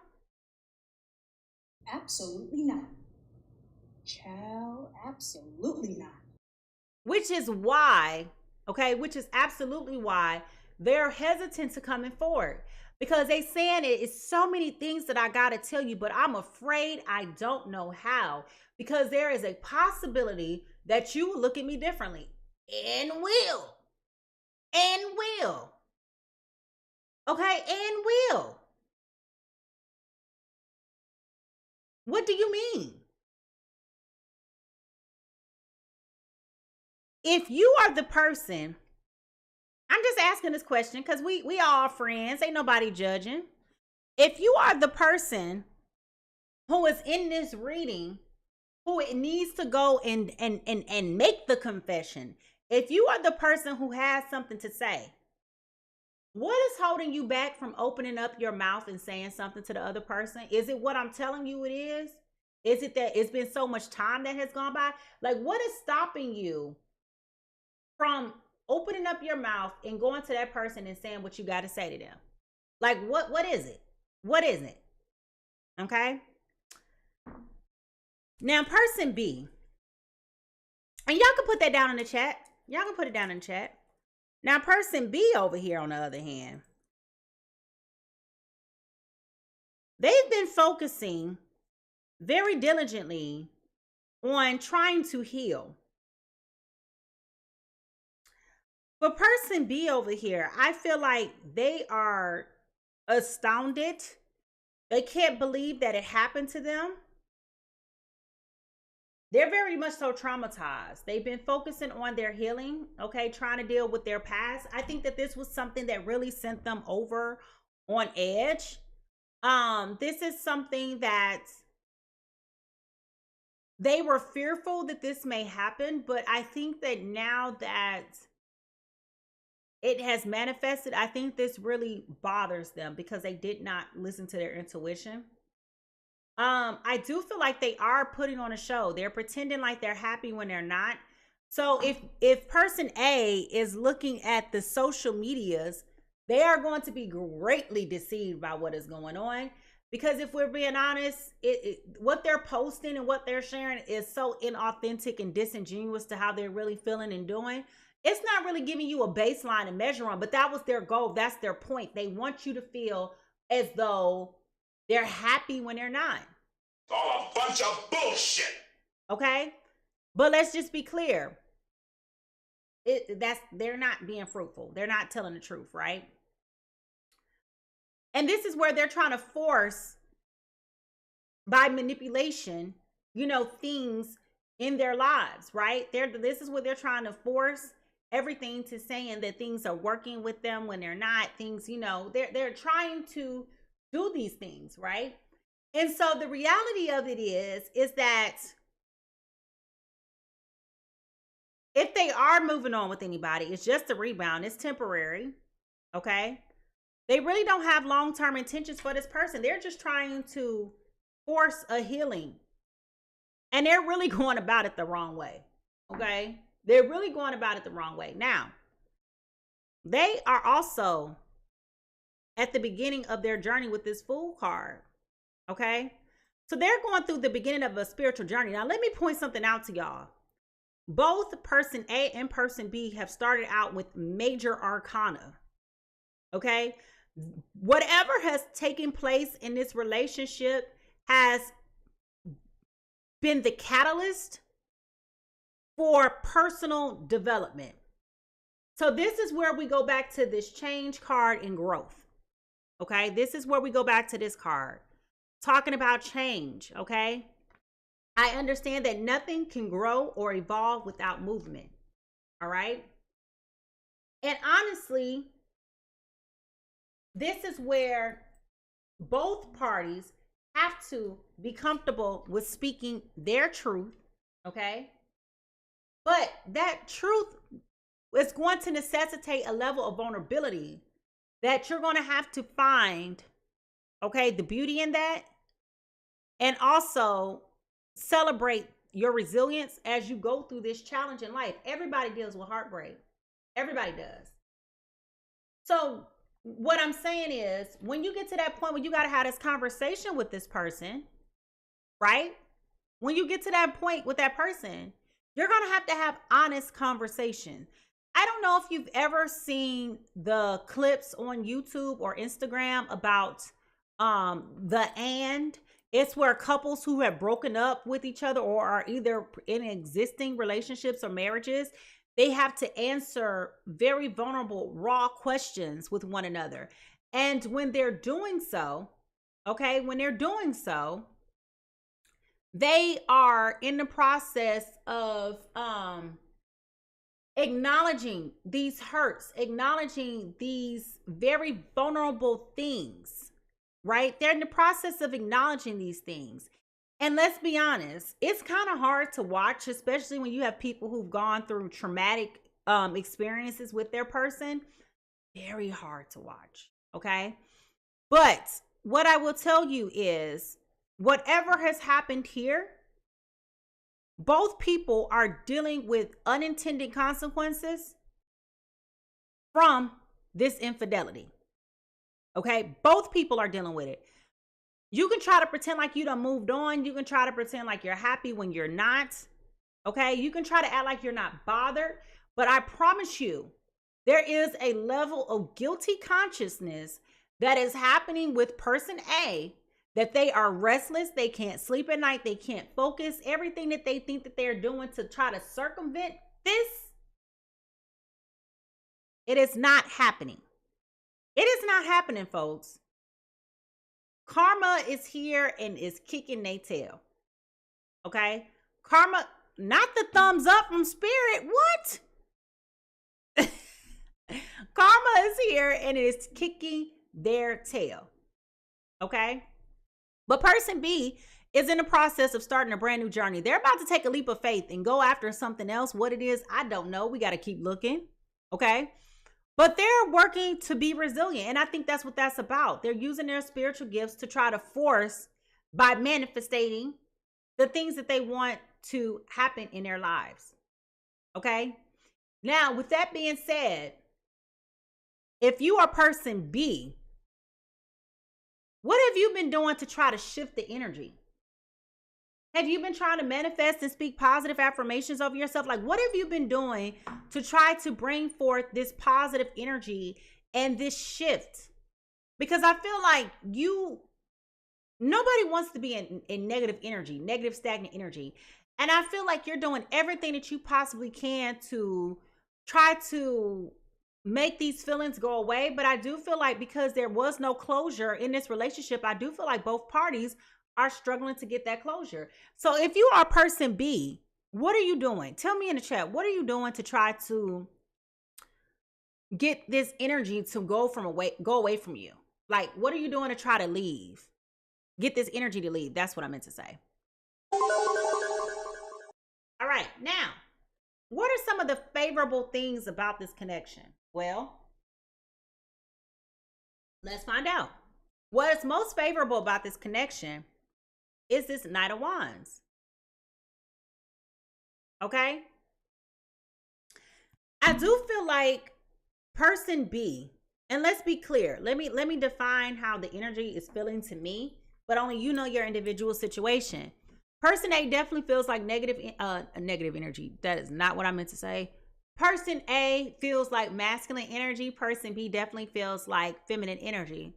Absolutely not. Child, absolutely not. Which is why, okay, which is absolutely why they're hesitant to coming forward. Because they saying it's so many things that I got to tell you, but I'm afraid I don't know how. Because there is a possibility that you will look at me differently. And will. And will. Okay, and will. What do you mean? If you are the person, I'm just asking this question because we all friends, ain't nobody judging. If you are the person who is in this reading, who it needs to go and make the confession, if you are the person who has something to say, What is holding you back from opening up your mouth and saying something to the other person? Is it what I'm telling you it is? Is it that it's been so much time that has gone by? Like, what is stopping you from opening up your mouth and going to that person and saying what you got to say to them? Like, what is it? What is it? Okay. Now, person B, and y'all can put that down in the chat. Y'all can put it down in the chat. Now, person B over here, on the other hand, they've been focusing very diligently on trying to heal. For person B over here, I feel like they are astounded. They can't believe that it happened to them. They're very much so traumatized. They've been focusing on their healing, okay, trying to deal with their past. I think that this was something that really sent them over on edge. This is something that they were fearful that this may happen, but I think that now that it has manifested, I think this really bothers them because they did not listen to their intuition. I do feel like they are putting on a show. They're pretending like they're happy when they're not. So if person A is looking at the social medias, they are going to be greatly deceived by what is going on. Because if we're being honest, what they're posting and what they're sharing is so inauthentic and disingenuous to how they're really feeling and doing. It's not really giving you a baseline to measure on, but that was their goal. That's their point. They want you to feel as though they're happy when they're not. All a bunch of bullshit. Okay? But let's just be clear. They're not being fruitful. They're not telling the truth, right? And this is where they're trying to force, by manipulation, things in their lives, right? This is what they're trying to force everything to saying that things are working with them when they're not. Things, they're trying to do these things, right? And so the reality of it is that if they are moving on with anybody, it's just a rebound. It's temporary, okay? They really don't have long-term intentions for this person. They're just trying to force a healing. And they're really going about it the wrong way, okay? They're really going about it the wrong way. Now, they are also at the beginning of their journey with this Fool card, okay? So they're going through the beginning of a spiritual journey. Now, let me point something out to y'all. Both person A and person B have started out with major arcana, okay? Whatever has taken place in this relationship has been the catalyst for personal development. So this is where we go back to this change card and growth. Okay, this is where we go back to this card. Talking about change, okay? I understand that nothing can grow or evolve without movement. All right? And honestly, this is where both parties have to be comfortable with speaking their truth, okay? But that truth is going to necessitate a level of vulnerability that you're going to have to find, okay, the beauty in that, and also celebrate your resilience as you go through this challenge in life. Everybody deals with heartbreak. Everybody does. So what I'm saying is, when you get to that point where you got to have this conversation with this person, right? When you get to that point with that person, you're going to have honest conversation. I don't know if you've ever seen the clips on YouTube or Instagram about it's where couples who have broken up with each other or are either in existing relationships or marriages, they have to answer very vulnerable, raw questions with one another. And when they're doing so, okay, they are in the process of acknowledging these hurts, acknowledging these very vulnerable things, right? They're in the process of acknowledging these things. And let's be honest, it's kind of hard to watch, especially when you have people who've gone through traumatic experiences with their person. Very hard to watch. Okay. But what I will tell you is whatever has happened here, both people are dealing with unintended consequences from this infidelity. Okay. Both people are dealing with it. You can try to pretend like you done moved on. You can try to pretend like you're happy when you're not. Okay. You can try to act like you're not bothered. But I promise you, there is a level of guilty consciousness that is happening with person A, that they are restless. They can't sleep at night. They can't focus. Everything that they think that they're doing to try to circumvent this, it is not happening. It is not happening, folks. Karma is here and is kicking their tail. Okay? Karma, not the thumbs up from spirit. What? Karma is here and it is kicking their tail. Okay? But person B is in the process of starting a brand new journey. They're about to take a leap of faith and go after something else. What it is, I don't know. We got to keep looking. Okay? But they're working to be resilient. And I think that's what that's about. They're using their spiritual gifts to try to force, by manifesting, the things that they want to happen in their lives. Okay? Now, with that being said, if you are person B, what have you been doing to try to shift the energy? Have you been trying to manifest and speak positive affirmations over yourself? Like, what have you been doing to try to bring forth this positive energy and this shift? Because I feel like nobody wants to be in negative energy, negative, stagnant energy. And I feel like you're doing everything that you possibly can to try to make these feelings go away. But I do feel like because there was no closure in this relationship, I do feel like both parties are struggling to get that closure. So if you are person B, what are you doing? Tell me in the chat, what are you doing to try to get this energy to go away from you? Like, what are you doing to try to leave? Get this energy to leave. That's what I meant to say. All right. Now, what are some of the favorable things about this connection? Well, let's find out. What is most favorable about this connection is this Knight of Wands. Okay? I do feel like person B, and let's be clear. Let me define how the energy is feeling to me, but only you know your individual situation. Person A definitely feels like negative energy. That is not what I meant to say. Person A feels like masculine energy. Person B definitely feels like feminine energy.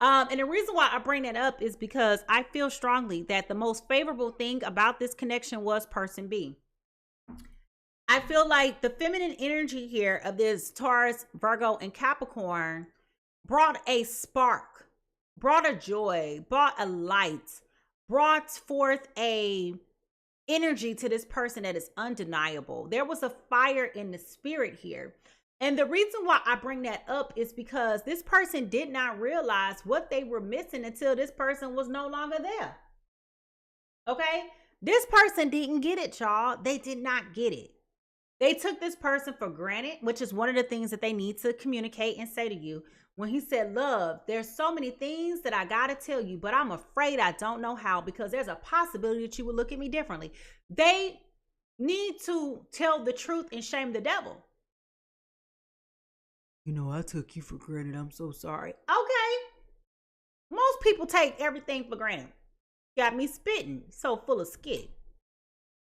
And the reason why I bring that up is because I feel strongly that the most favorable thing about this connection was person B. I feel like the feminine energy here of this Taurus, Virgo, and Capricorn brought a spark, brought a joy, brought a light, brought forth a energy to this person that is undeniable. There was a fire in the spirit here. And the reason why I bring that up is because this person did not realize what they were missing until this person was no longer there. Okay? This person didn't get it, y'all. They did not get it. They took this person for granted, which is one of the things that they need to communicate and say to you. When he said, love, there's so many things that I got to tell you, but I'm afraid I don't know how because there's a possibility that you would look at me differently. They need to tell the truth and shame the devil. You know, I took you for granted. I'm so sorry. Okay. Most people take everything for granted. Got me spitting, so full of skit.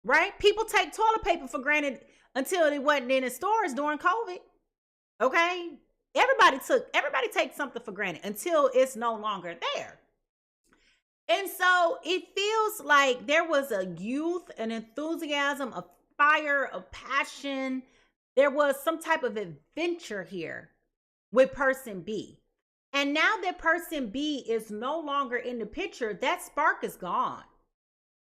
Right? People take toilet paper for granted until it wasn't in the stores during COVID. Okay? Everybody takes something for granted until it's no longer there. And so it feels like there was a youth, an enthusiasm, a fire, a passion. There was some type of adventure here with person B. And now that person B is no longer in the picture, that spark is gone.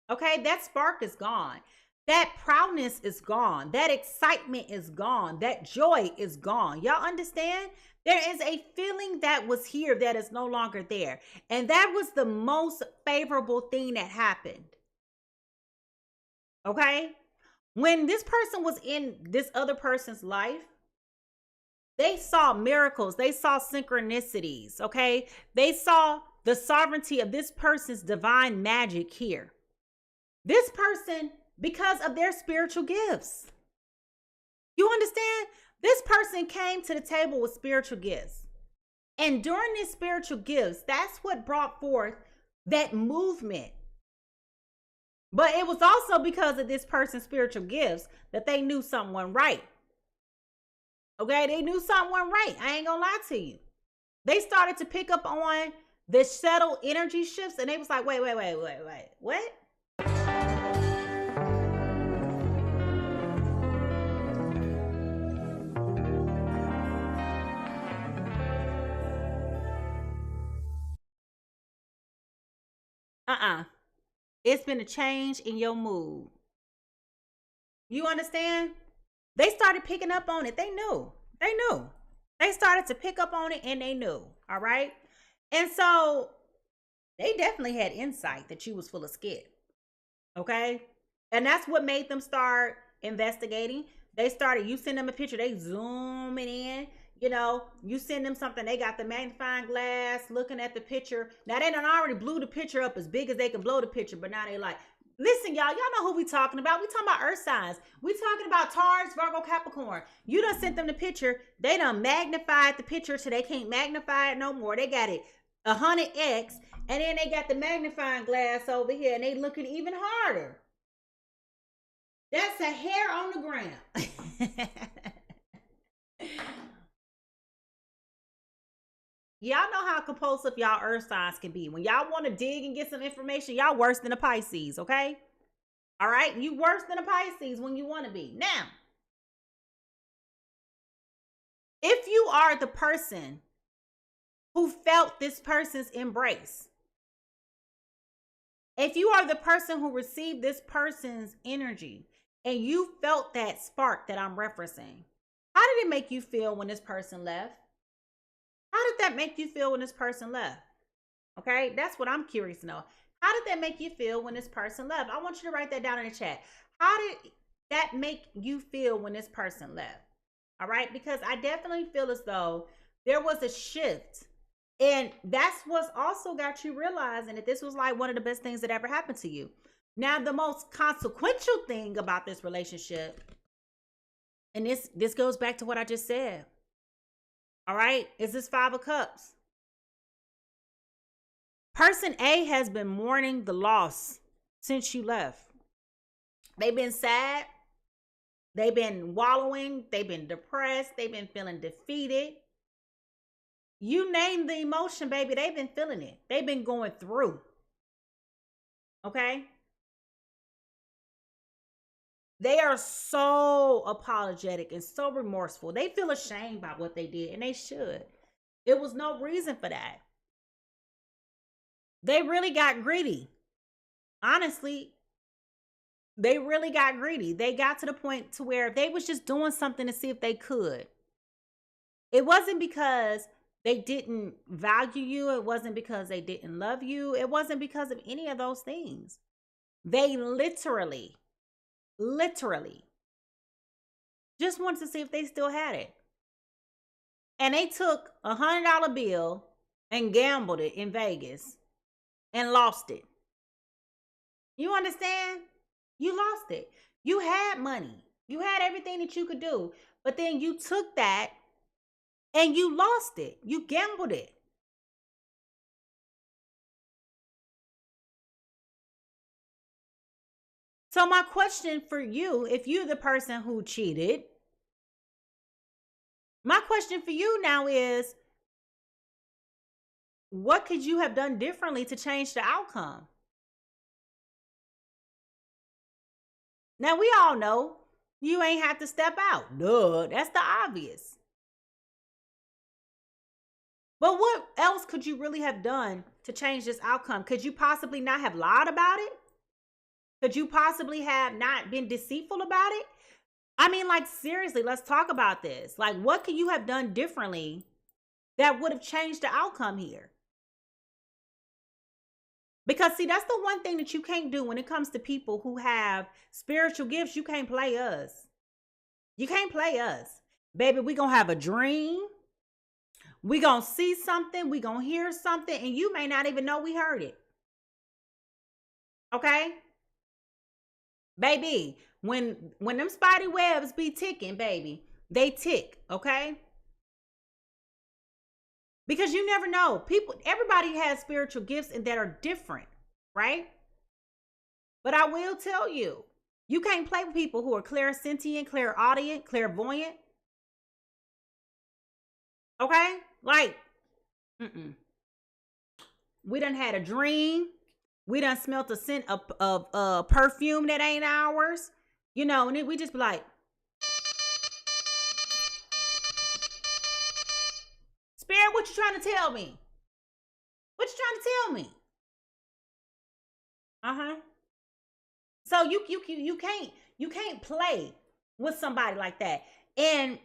Okay, that spark is gone. That proudness is gone. That excitement is gone. That joy is gone. Y'all understand? There is a feeling that was here that is no longer there. And that was the most favorable thing that happened. Okay? When this person was in this other person's life, They saw miracles. They saw synchronicities, okay? They saw the sovereignty of this person's divine magic here. This person, because of their spiritual gifts. You understand? This person came to the table with spiritual gifts. And during these spiritual gifts, that's what brought forth that movement. But it was also because of this person's spiritual gifts that they knew someone right. Okay, they knew someone right. I ain't gonna lie to you. They started to pick up on the subtle energy shifts, and they was like, wait, what? It's been a change in your mood. You understand? They started picking up on it. They knew. They started to pick up on it, and they knew. All right. And so they definitely had insight that you was full of skit. Okay. And that's what made them start investigating. They started, you send them a picture, they zooming in. You know, you send them something, they got the magnifying glass looking at the picture. Now, they done already blew the picture up as big as they can blow the picture, but now they like, listen, y'all know who we talking about. We talking about earth signs. We talking about Taurus, Virgo, Capricorn. You done sent them the picture. They done magnified the picture so they can't magnify it no more. They got it 100x, and then they got the magnifying glass over here, and they looking even harder. That's a hair on the ground. Y'all know how compulsive y'all earth signs can be. When y'all want to dig and get some information, y'all worse than a Pisces, okay? All right? You worse than a Pisces when you want to be. Now, if you are the person who felt this person's embrace, if you are the person who received this person's energy and you felt that spark that I'm referencing, how did it make you feel when this person left? How did that make you feel when this person left? Okay, that's what I'm curious to know. How did that make you feel when this person left? I want you to write that down in the chat. How did that make you feel when this person left? All right, because I definitely feel as though there was a shift. And that's what's also got you realizing that this was like one of the best things that ever happened to you. Now, the most consequential thing about this relationship, and this goes back to what I just said. All right, is this 5 of Cups. Person A has been mourning the loss since you left. They've been sad. They've been wallowing. They've been depressed. They've been feeling defeated. You name the emotion, baby. They've been feeling it. They've been going through. Okay? They are so apologetic and so remorseful. They feel ashamed about what they did, and they should. There was no reason for that. They really got greedy. Honestly, they really got greedy. They got to the point to where they was just doing something to see if they could. It wasn't because they didn't value you. It wasn't because they didn't love you. It wasn't because of any of those things. They literally just wanted to see if they still had it. And they took a $100 bill and gambled it in Vegas and lost it. You understand? You lost it. You had money. You had everything that you could do. But then you took that and you lost it. You gambled it. So my question for you, if you're the person who cheated, my question for you now is, what could you have done differently to change the outcome? Now, we all know you ain't have to step out. Duh, that's the obvious. But what else could you really have done to change this outcome? Could you possibly not have lied about it? Could you possibly have not been deceitful about it? I mean, like, seriously, let's talk about this. Like, what could you have done differently that would have changed the outcome here? Because, see, that's the one thing that you can't do when it comes to people who have spiritual gifts. You can't play us. You can't play us. Baby, we gonna have a dream. We gonna see something. We gonna hear something. And you may not even know we heard it. Okay? Baby, when them spidey webs be ticking, baby, they tick, okay? Because you never know. Everybody has spiritual gifts and that are different, right? But I will tell you, you can't play with people who are clairsentient, clairaudient, clairvoyant. Okay? Like, we done had a dream. We done smelt a scent of perfume that ain't ours. You know, and then we just be like, Spirit, what you trying to tell me? What you trying to tell me? So you can't play with somebody like that. And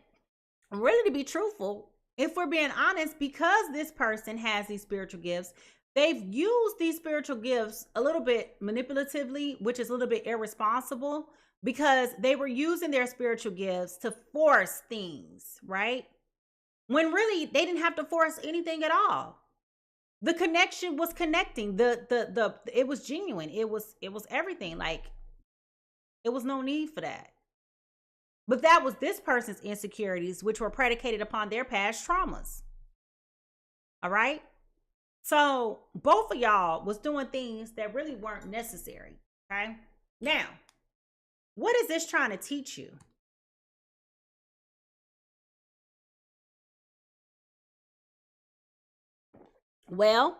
really, to be truthful, if we're being honest, because this person has these spiritual gifts, they've used these spiritual gifts a little bit manipulatively, which is a little bit irresponsible, because they were using their spiritual gifts to force things, right? When really they didn't have to force anything at all. The connection was connecting. It was genuine. It was everything. Like, it was no need for that. But that was this person's insecurities, which were predicated upon their past traumas. All right? So both of y'all was doing things that really weren't necessary. Okay? Now, what is this trying to teach you? Well,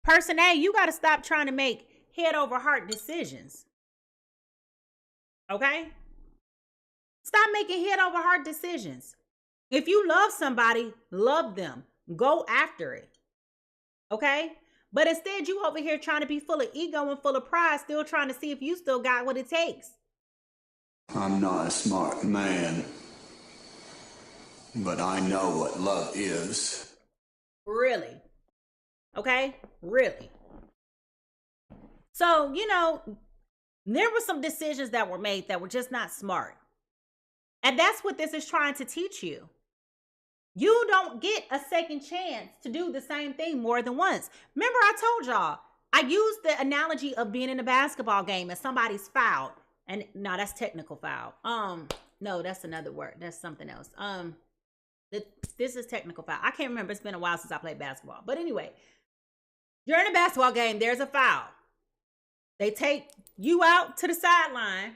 person A, you got to stop trying to make head over heart decisions. Okay? Stop making head over heart decisions. If you love somebody, love them. Go after it. Okay? But instead, you over here trying to be full of ego and full of pride, still trying to see if you still got what it takes. I'm not a smart man, but I know what love is. Really? Okay? Really? So, you know, there were some decisions that were made that were just not smart. And that's what this is trying to teach you. You don't get a second chance to do the same thing more than once. Remember, I told y'all, I used the analogy of being in a basketball game and somebody's fouled. And no, that's technical foul. No, that's another word. That's something else. This is technical foul. I can't remember. It's been a while since I played basketball. But anyway, you're in a basketball game. There's a foul. They take you out to the sideline.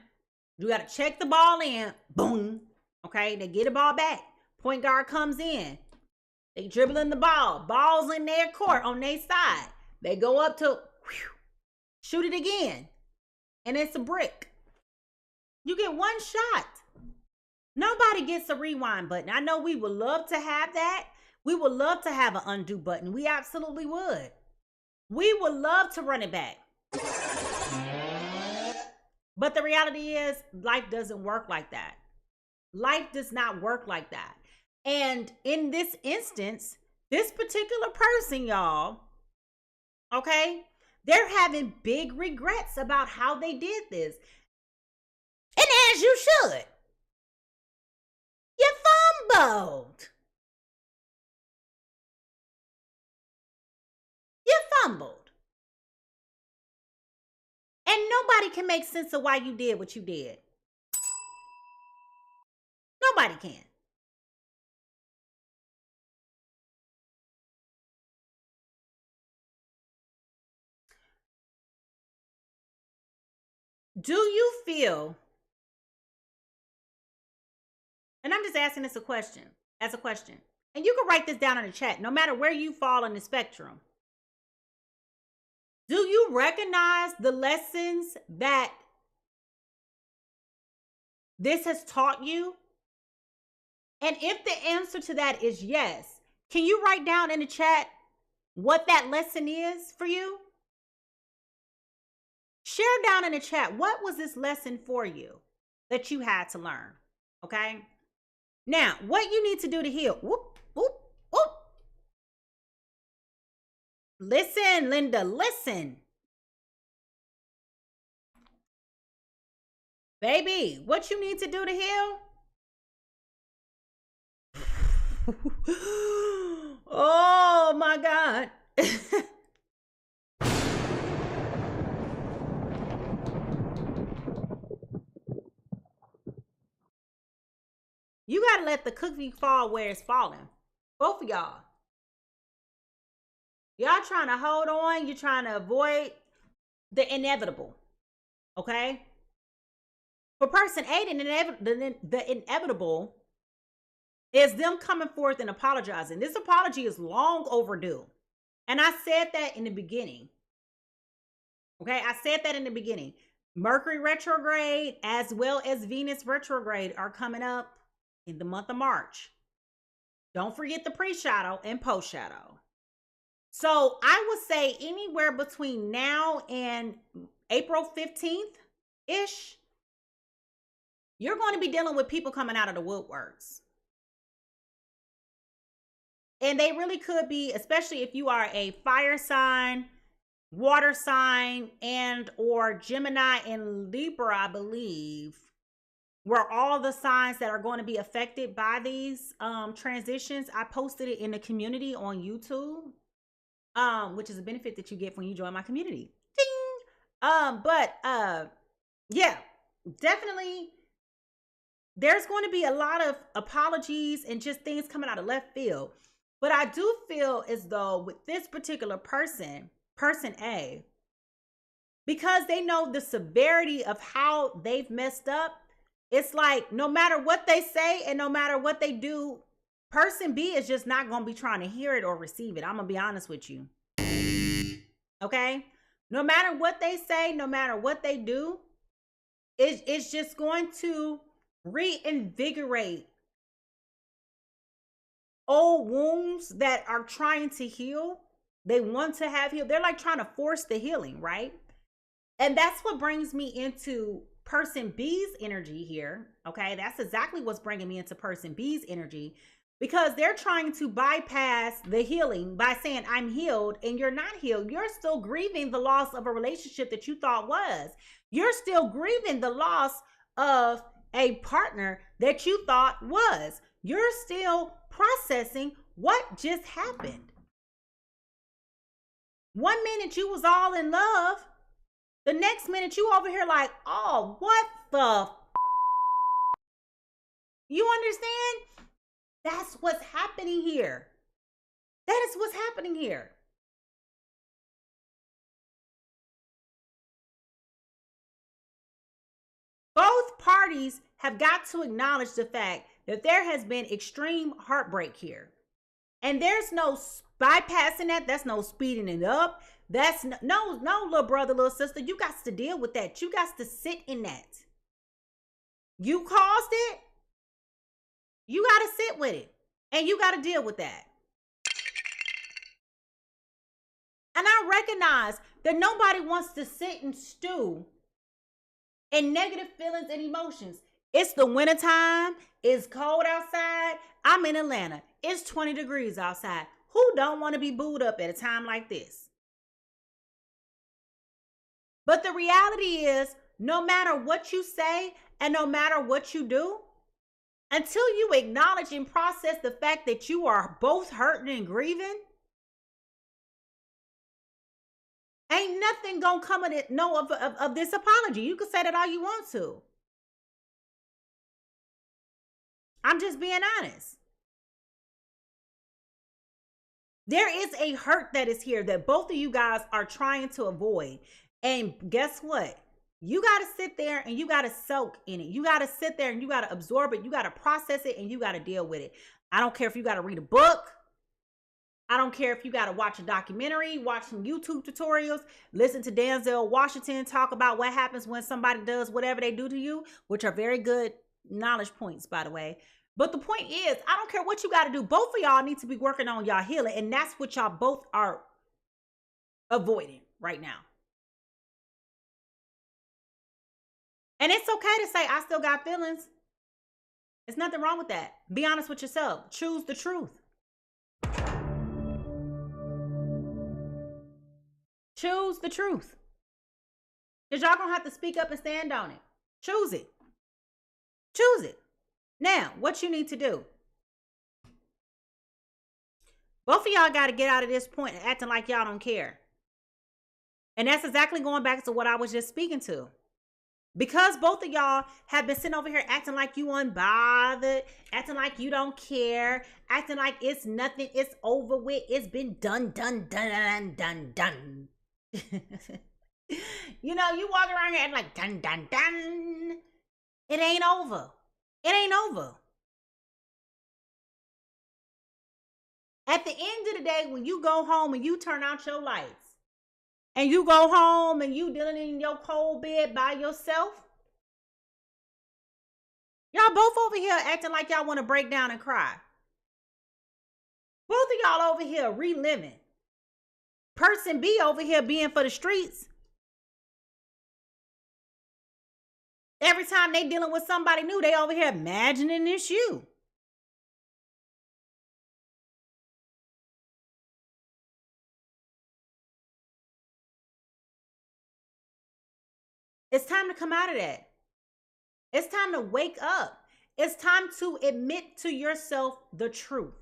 You got to check the ball in. Boom. Okay. They get the ball back. Point guard comes in. They dribbling the ball. Ball's in their court on their side. They go up to shoot it again. And it's a brick. You get one shot. Nobody gets a rewind button. I know we would love to have that. We would love to have an undo button. We absolutely would. We would love to run it back. But the reality is, life doesn't work like that. Life does not work like that. And in this instance, this particular person, y'all, okay, they're having big regrets about how they did this. And as you should. You fumbled. You fumbled. And nobody can make sense of why you did what you did. Nobody can. Do you feel, and I'm just asking this as a question, and you can write this down in the chat, no matter where you fall on the spectrum. Do you recognize the lessons that this has taught you? And if the answer to that is yes, can you write down in the chat what that lesson is for you? Share down in the chat, what was this lesson for you that you had to learn? Okay? Now, what you need to do to heal. Whoop, whoop, whoop. Listen, Linda, listen. Baby, what you need to do to heal Oh my God. You got to let the cookie fall where it's falling. Both of y'all. Y'all trying to hold on. You're trying to avoid the inevitable. Okay? For person A, the inevitable is them coming forth and apologizing. This apology is long overdue. And I said that in the beginning. Okay? I said that in the beginning. Mercury retrograde as well as Venus retrograde are coming up in the month of March. Don't forget the pre-shadow and post-shadow. So I would say anywhere between now and April 15th-ish, you're going to be dealing with people coming out of the woodworks. And they really could be, especially if you are a fire sign, water sign, and or Gemini and Libra, I believe, were all the signs that are going to be affected by these transitions. I posted it in the community on YouTube, which is a benefit that you get when you join my community. Ding! Yeah, definitely there's going to be a lot of apologies and just things coming out of left field. But I do feel as though with this particular person A, because they know the severity of how they've messed up, it's like no matter what they say and no matter what they do, person B is just not going to be trying to hear it or receive it. I'm going to be honest with you. Okay? No matter what they say, no matter what they do, it's just going to reinvigorate old wounds that are trying to heal. They want to have healed. They're like trying to force the healing, right? And that's what brings me into person B's energy here. Okay, that's exactly what's bringing me into person B's energy, because they're trying to bypass the healing by saying I'm healed, and you're not healed. You're still grieving the loss of a relationship that you thought was. You're still grieving the loss of a partner that you thought was. You're still processing what just happened. One minute you was all in love, the next minute you over here like, oh, what the you understand? That's what's happening here. That is what's happening here. Both parties have got to acknowledge the fact that there has been extreme heartbreak here. And there's no bypassing that. That's no speeding it up. That's no, little brother, little sister. You got to deal with that. You got to sit in that. You caused it. You got to sit with it. And you got to deal with that. And I recognize that nobody wants to sit and stew in negative feelings and emotions. It's the wintertime. It's cold outside. I'm in Atlanta. It's 20 degrees outside. Who don't want to be booed up at a time like this? But the reality is, no matter what you say and no matter what you do, until you acknowledge and process the fact that you are both hurting and grieving, ain't nothing gonna come of it, of this apology. You can say that all you want to. I'm just being honest. There is a hurt that is here that both of you guys are trying to avoid. And guess what? You got to sit there and you got to soak in it. You got to sit there and you got to absorb it. You got to process it and you got to deal with it. I don't care if you got to read a book. I don't care if you got to watch a documentary, watch some YouTube tutorials, listen to Denzel Washington talk about what happens when somebody does whatever they do to you, which are very good knowledge points, by the way. But the point is, I don't care what you got to do. Both of y'all need to be working on y'all healing. And that's what y'all both are avoiding right now. And it's okay to say, I still got feelings. There's nothing wrong with that. Be honest with yourself. Choose the truth. Choose the truth. Because y'all going to have to speak up and stand on it. Choose it. Choose it. Now, what you need to do. Both of y'all got to get out of this point acting like y'all don't care. And that's exactly going back to what I was just speaking to. Because both of y'all have been sitting over here acting like you unbothered, acting like you don't care, acting like it's nothing, it's over with, it's been done. You know, you walk around here and like done. It ain't over. It ain't over. At the end of the day, when you go home and you turn out your lights, and you go home and you dealing in your cold bed by yourself, y'all both over here acting like y'all want to break down and cry. Both of y'all over here reliving. Person B over here being for the streets. Every time they dealing with somebody new, they over here imagining it's you. It's time to come out of that. It's time to wake up. It's time to admit to yourself the truth.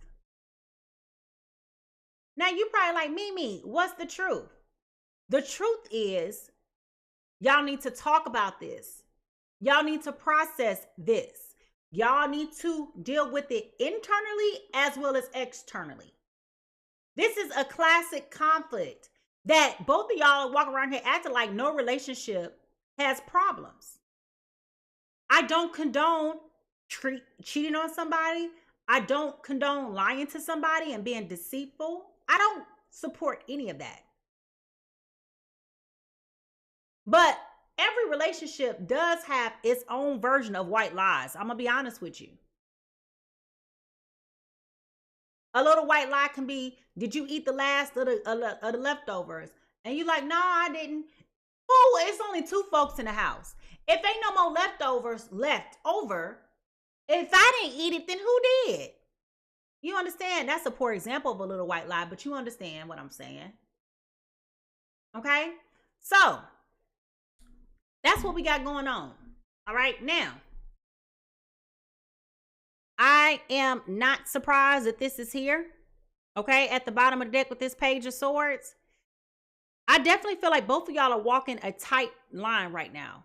Now you probably like, Mimi, what's the truth? The truth is, y'all need to talk about this. Y'all need to process this. Y'all need to deal with it internally as well as externally. This is a classic conflict that both of y'all walk around here acting like no relationship has problems. I don't condone cheating on somebody. I don't condone lying to somebody and being deceitful. I don't support any of that. But every relationship does have its own version of white lies. I'm going to be honest with you. A little white lie can be, did you eat the last of the leftovers? And you're like, no, I didn't. Oh, it's only 2 folks in the house. If ain't no more leftovers left over, if I didn't eat it, then who did? You understand? That's a poor example of a little white lie, but you understand what I'm saying. Okay? So, that's what we got going on. All right, now, I am not surprised that this is here. Okay, at the bottom of the deck with this Page of Swords. I definitely feel like both of y'all are walking a tight line right now.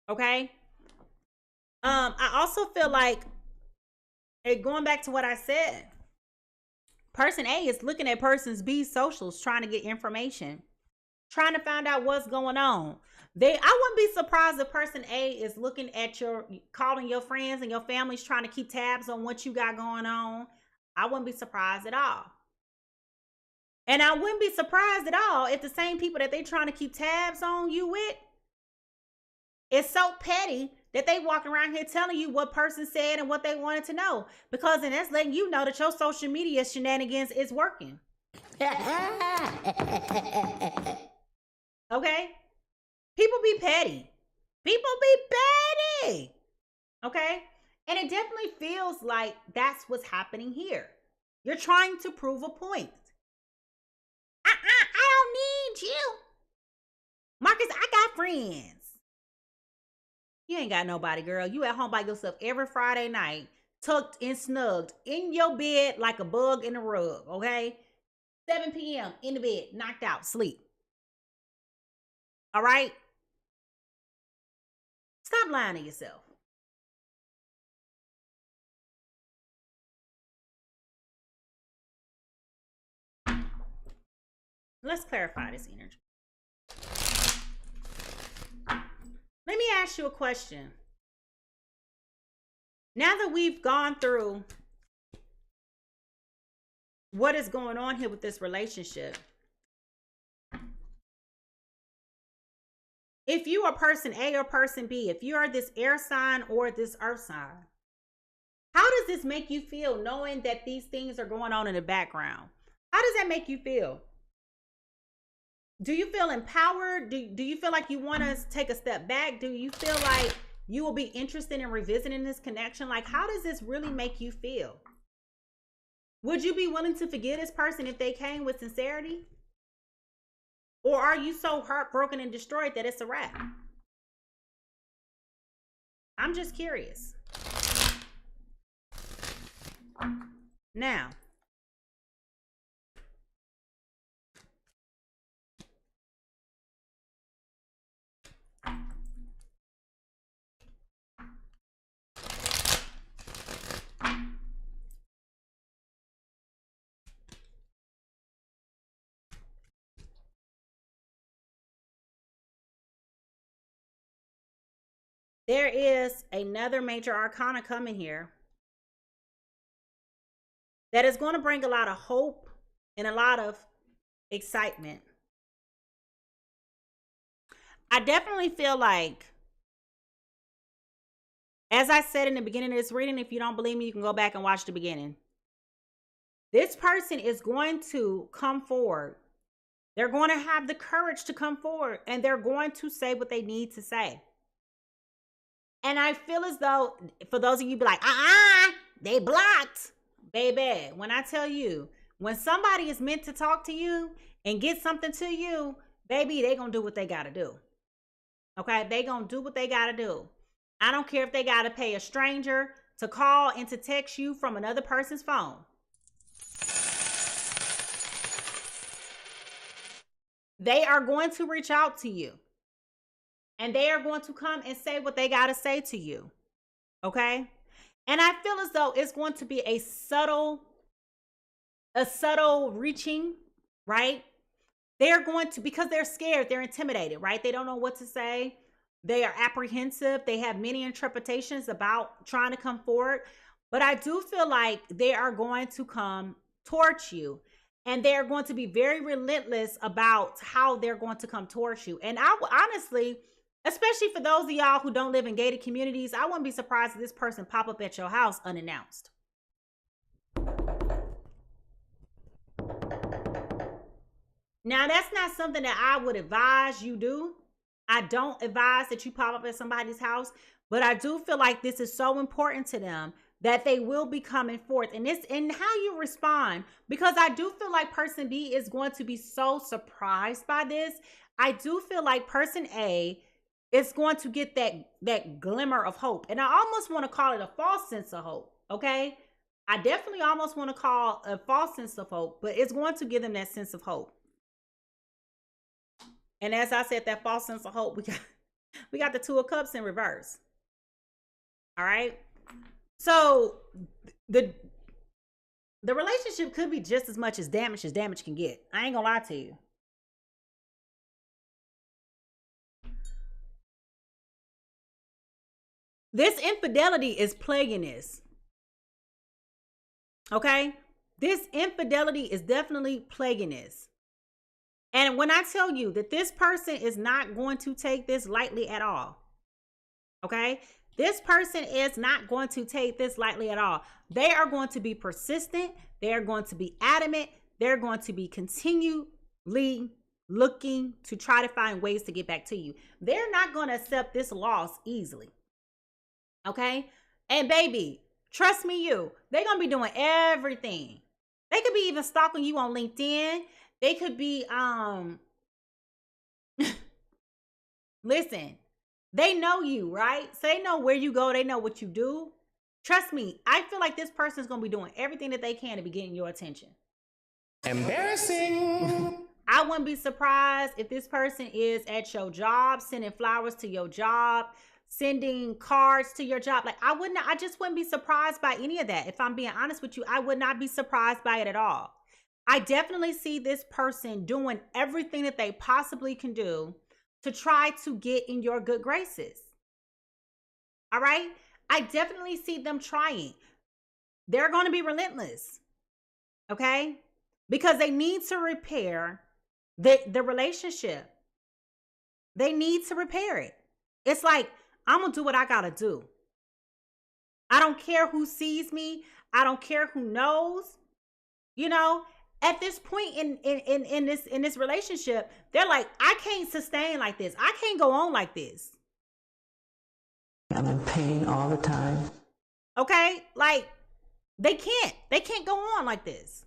Okay? I also feel like, going back to what I said, person A is looking at person B's socials, trying to get information, trying to find out what's going on. I wouldn't be surprised if person A is looking at calling your friends and your families, trying to keep tabs on what you got going on. I wouldn't be surprised at all. And I wouldn't be surprised at all if the same people that they trying to keep tabs on you with is so petty that they walking around here telling you what person said and what they wanted to know. Because then that's letting you know that your social media shenanigans is working. Okay? People be petty. People be petty. Okay? And it definitely feels like that's what's happening here. You're trying to prove a point. I don't need you. Marcus, I got friends. You ain't got nobody, girl. You at home by yourself every Friday night, tucked and snugged in your bed like a bug in a rug, okay? 7 p.m. in the bed, knocked out, sleep. All right? Stop lying to yourself. Let's clarify this energy. Let me ask you a question. Now that we've gone through what is going on here with this relationship, if you are person A or person B, if you are this air sign or this earth sign, how does this make you feel knowing that these things are going on in the background? How does that make you feel? Do you feel empowered? Do you feel like you want to take a step back? Do you feel like you will be interested in revisiting this connection? Like, how does this really make you feel? Would you be willing to forgive this person if they came with sincerity? Or are you so heartbroken and destroyed that it's a wrap? I'm just curious. Now, there is another major arcana coming here that is going to bring a lot of hope and a lot of excitement. I definitely feel like, as I said in the beginning of this reading, if you don't believe me, you can go back and watch the beginning. This person is going to come forward. They're going to have the courage to come forward, and they're going to say what they need to say. And I feel as though, for those of you be like, they blocked. Baby, when I tell you, when somebody is meant to talk to you and get something to you, baby, they gonna do what they gotta do. Okay, they gonna do what they gotta do. I don't care if they gotta pay a stranger to call and to text you from another person's phone. They are going to reach out to you. And they are going to come and say what they gotta say to you. Okay? And I feel as though it's going to be a subtle reaching, right? They're going to, because they're scared, they're intimidated, right? They don't know what to say. They are apprehensive. They have many interpretations about trying to come forward. But I do feel like they are going to come towards you. And they're going to be very relentless about how they're going to come towards you. And I honestly, especially for those of y'all who don't live in gated communities, I wouldn't be surprised if this person pop up at your house unannounced. Now, that's not something that I would advise you do. I don't advise that you pop up at somebody's house, but I do feel like this is so important to them that they will be coming forth. And this, and how you respond, because I do feel like person B is going to be so surprised by this. I do feel like person A is going to get that glimmer of hope. And I almost want to call it a false sense of hope, okay? I definitely almost want to call a false sense of hope, but it's going to give them that sense of hope. And as I said, that false sense of hope, we got the Two of Cups in reverse. All right? So the relationship could be just as much as damage can get. I ain't gonna lie to you. This infidelity is plaguing this. Okay? This infidelity is definitely plaguing this. And when I tell you that this person is not going to take this lightly at all. Okay? This person is not going to take this lightly at all. They are going to be persistent. They are going to be adamant. They're going to be continually looking to try to find ways to get back to you. They're not going to accept this loss easily. Okay? And baby, trust me, they're going to be doing everything. They could be even stalking you on LinkedIn. They could be, listen, they know you, right? So they know where you go. They know what you do. Trust me, I feel like this person's going to be doing everything that they can to be getting your attention. Embarrassing. I wouldn't be surprised if this person is at your job, sending flowers to your job, sending cards to your job. Like, I just wouldn't be surprised by any of that. If I'm being honest with you, I would not be surprised by it at all. I definitely see this person doing everything that they possibly can do to try to get in your good graces. All right? I definitely see them trying. They're going to be relentless. Okay? Because they need to repair the relationship. They need to repair it. It's like, I'm going to do what I got to do. I don't care who sees me. I don't care who knows. You know, at this point in this relationship, they're like, I can't sustain like this. I can't go on like this. I'm in pain all the time. Okay? Like, they can't go on like this.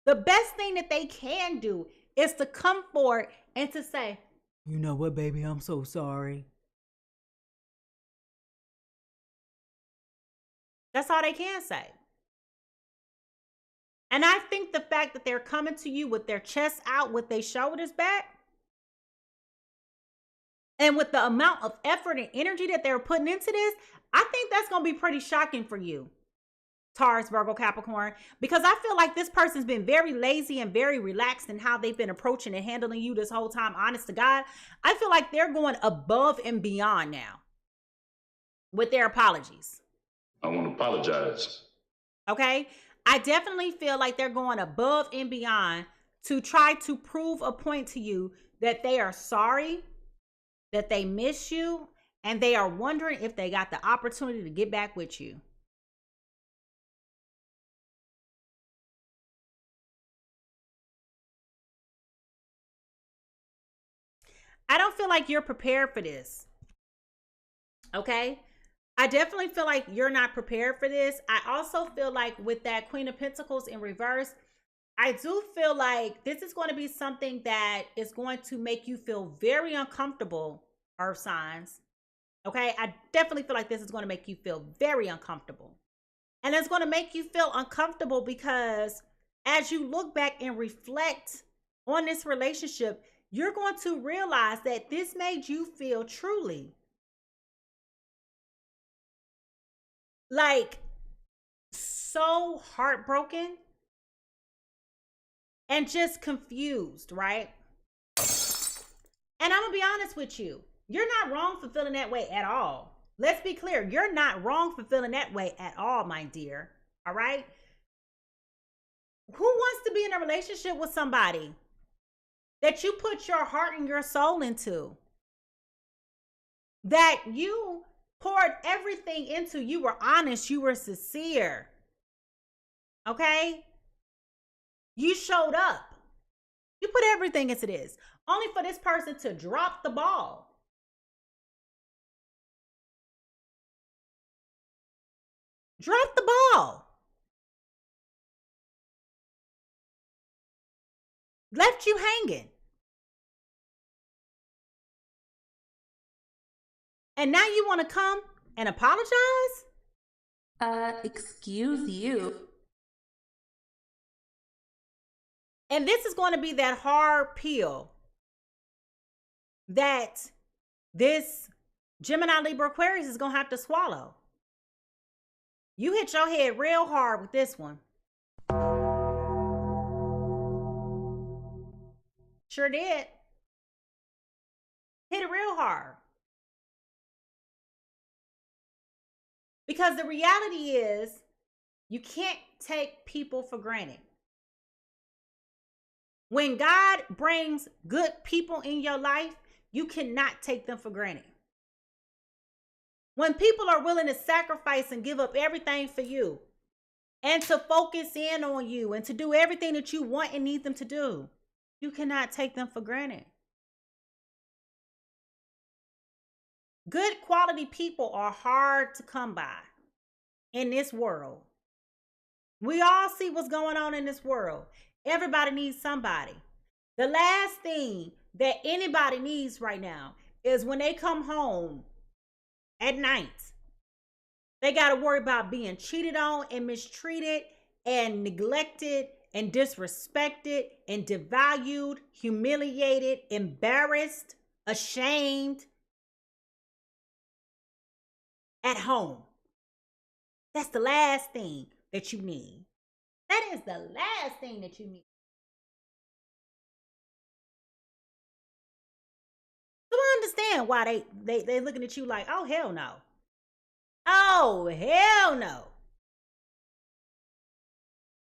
The best thing that they can do is to come forward and to say, you know what, baby, I'm so sorry. That's all they can say. And I think the fact that they're coming to you with their chest out, with their shoulders back, and with the amount of effort and energy that they're putting into this, I think that's going to be pretty shocking for you, Taurus, Virgo, Capricorn, because I feel like this person's been very lazy and very relaxed in how they've been approaching and handling you this whole time. Honest to God, I feel like they're going above and beyond now. with their apologies. I want to apologize. Okay? I definitely feel like they're going above and beyond to try to prove a point to you that they are sorry, that they miss you, and they are wondering if they got the opportunity to get back with you. I don't feel like you're prepared for this. Okay? I definitely feel like you're not prepared for this. I also feel like with that Queen of Pentacles in reverse, I do feel like this is going to be something that is going to make you feel very uncomfortable, Earth signs. Okay? I definitely feel like this is going to make you feel very uncomfortable. And it's going to make you feel uncomfortable because as you look back and reflect on this relationship, you're going to realize that this made you feel truly like so heartbroken and just confused, right? And I'm gonna be honest with you, you're not wrong for feeling that way at all. Let's be clear, you're not wrong for feeling that way at all, my dear. All right? Who wants to be in a relationship with somebody that you put your heart and your soul into, that you poured everything into? You were honest, you were sincere, okay? You showed up. You put everything into this, only for this person to drop the ball. Drop the ball. Left you hanging. And now you want to come and apologize? Excuse you. And this is going to be that hard pill that this Gemini, Libra, Aquarius is going to have to swallow. You hit your head real hard with this one. Sure did. Hit it real hard. Because the reality is, you can't take people for granted. When God brings good people in your life, you cannot take them for granted. When people are willing to sacrifice and give up everything for you and to focus in on you and to do everything that you want and need them to do, you cannot take them for granted. Good quality people are hard to come by in this world. We all see what's going on in this world. Everybody needs somebody. The last thing that anybody needs right now is when they come home at night, they got to worry about being cheated on and mistreated and neglected and disrespected and devalued, humiliated, embarrassed, ashamed at home. That's the last thing that you need. That is the last thing that you need. So I understand why they looking at you like, oh, hell no. Oh, hell no.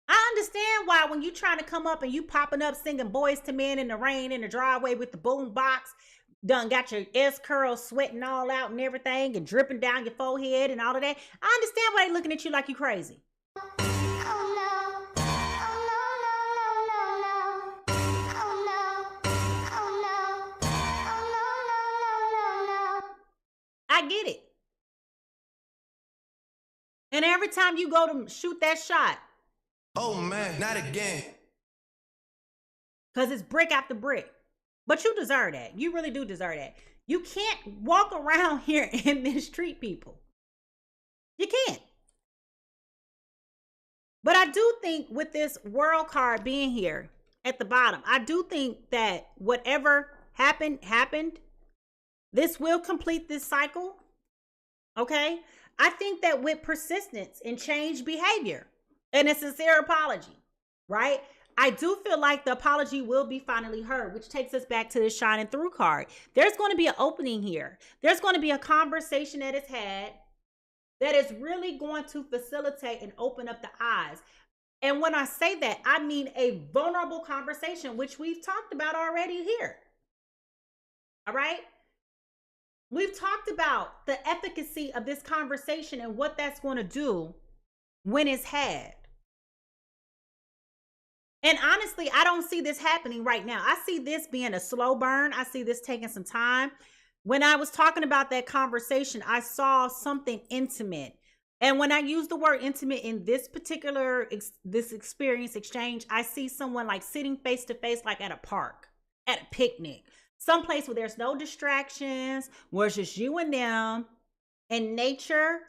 I understand why when you trying to come up and you popping up singing Boys to Men in the rain in the driveway with the boom box, done got your S curls sweating all out and everything and dripping down your forehead and all of that. I understand why they looking at you like you crazy. I get it. And every time you go to shoot that shot, oh man, not again. because it's brick after brick. But you deserve that. You really do deserve that. You can't walk around here and mistreat people. You can't. But I do think with this World card being here at the bottom, I do think that whatever happened. This will complete this cycle. Okay? I think that with persistence and changed behavior and a sincere apology, right? I do feel like the apology will be finally heard, which takes us back to the shining through card. There's going to be an opening here. There's going to be a conversation that is had that is really going to facilitate and open up the eyes. And when I say that, I mean a vulnerable conversation, which we've talked about already here. All right? We've talked about the efficacy of this conversation and what that's going to do when it's had. And honestly, I don't see this happening right now. I see this being a slow burn. I see this taking some time. When I was talking about that conversation, I saw something intimate. And when I use the word intimate in this particular experience exchange, I see someone like sitting face to face, like at a park, at a picnic, someplace where there's no distractions, where it's just you and them in nature.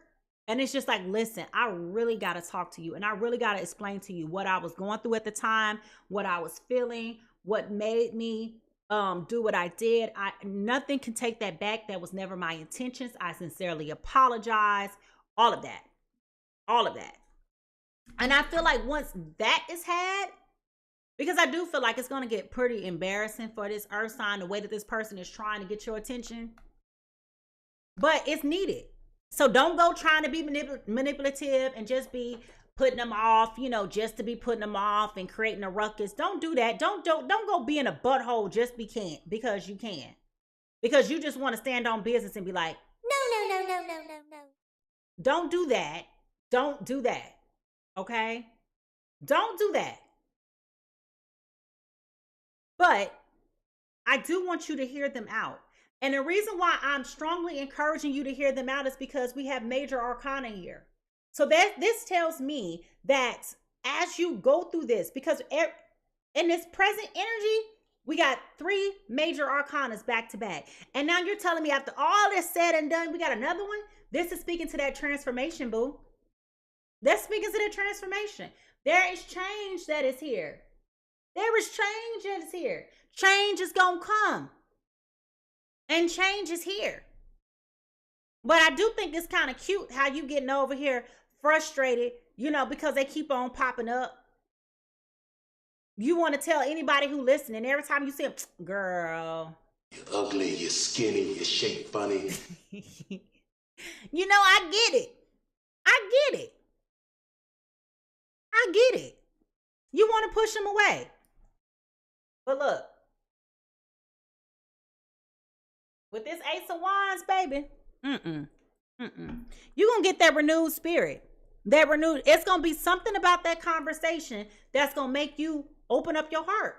And it's just like, listen, I really got to talk to you. And I really got to explain to you what I was going through at the time, what I was feeling, what made me do what I did. Nothing can take that back. That was never my intentions. I sincerely apologize. All of that. And I feel like once that is had, because I do feel like it's going to get pretty embarrassing for this earth sign, the way that this person is trying to get your attention, but it's needed. So don't go trying to be manipulative and just be putting them off, just to be putting them off and creating a ruckus. Don't do that. Don't go be in a butthole just because you can. Because you just want to stand on business and be like, no. Don't do that. Don't do that. Okay? Don't do that. But I do want you to hear them out. And the reason why I'm strongly encouraging you to hear them out is because we have major arcana here. So this tells me that as you go through this, because in this present energy, we got 3 major arcanas back to back. And now you're telling me after all this said and done, we got another one? This is speaking to that transformation, boo. That's speaking to that transformation. There is change that is here. There is change that is here. Change is going to come. And change is here. But I do think it's kind of cute how you getting over here frustrated, because they keep on popping up. You want to tell anybody who listening, every time you see them, girl. You're ugly, you're skinny, you're shaped funny. I get it. I get it. You want to push them away. But look. With this Ace of Wands, baby, you're going to get that renewed spirit. It's going to be something about that conversation that's going to make you open up your heart.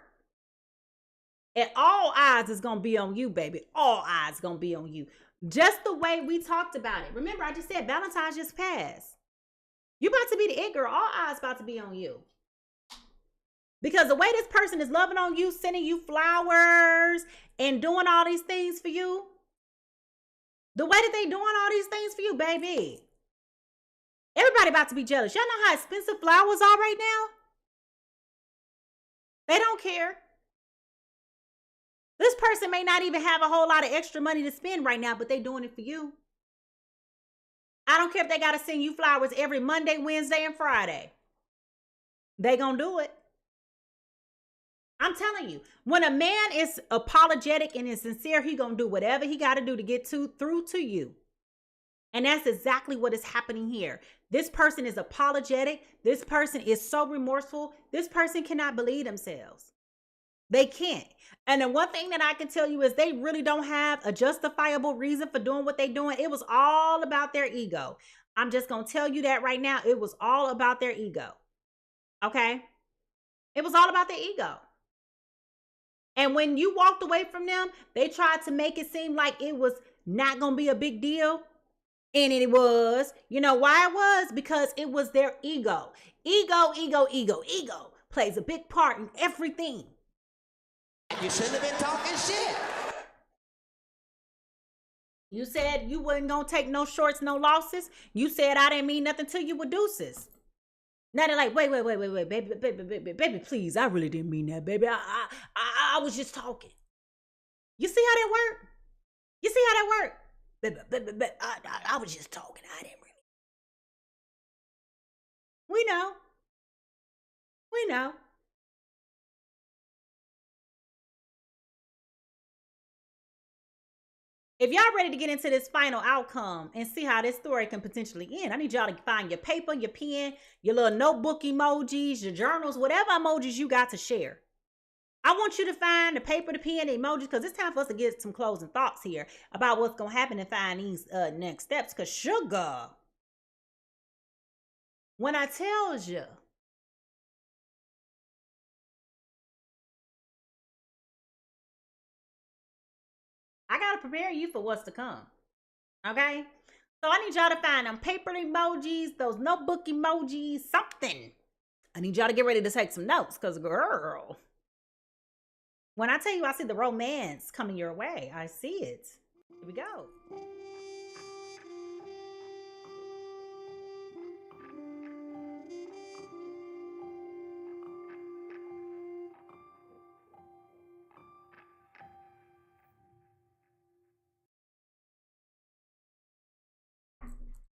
And all eyes is going to be on you, baby. All eyes going to be on you. Just the way we talked about it. Remember, I just said Valentine's just passed. You about to be the it girl. All eyes about to be on you. Because the way this person is loving on you, sending you flowers and doing all these things for you, the way that they doing all these things for you, baby, everybody about to be jealous. Y'all know how expensive flowers are right now? They don't care. This person may not even have a whole lot of extra money to spend right now, but they doing it for you. I don't care if they got to send you flowers every Monday, Wednesday, and Friday. They gonna do it. I'm telling you, when a man is apologetic and is sincere, he gonna do whatever he got to do to get through to you. And that's exactly what is happening here. This person is apologetic. This person is so remorseful. This person cannot believe themselves. They can't. And the one thing that I can tell you is they really don't have a justifiable reason for doing what they're doing. It was all about their ego. I'm just gonna tell you that right now. It was all about their ego. Okay? It was all about their ego. And when you walked away from them, they tried to make it seem like it was not going to be a big deal. And it was. You know why it was? Because it was their ego. Ego plays a big part in everything. You shouldn't have been talking shit. You said you wasn't going to take no shorts, no losses. You said I didn't mean nothing to you with deuces. Now they're like, wait, baby, please. I really didn't mean that, baby. I was just talking. You see how that work? Baby, I was just talking. I didn't really. We know. If y'all ready to get into this final outcome and see how this story can potentially end, I need y'all to find your paper, your pen, your little notebook emojis, your journals, whatever emojis you got to share. I want you to find the paper, the pen, the emojis, because it's time for us to get some closing thoughts here about what's going to happen and find these next steps. Because sugar, when I tells you, I got to prepare you for what's to come. Okay? So I need y'all to find them paper emojis, those notebook emojis, something. I need y'all to get ready to take some notes because, girl, when I tell you I see the romance coming your way, I see it. Here we go.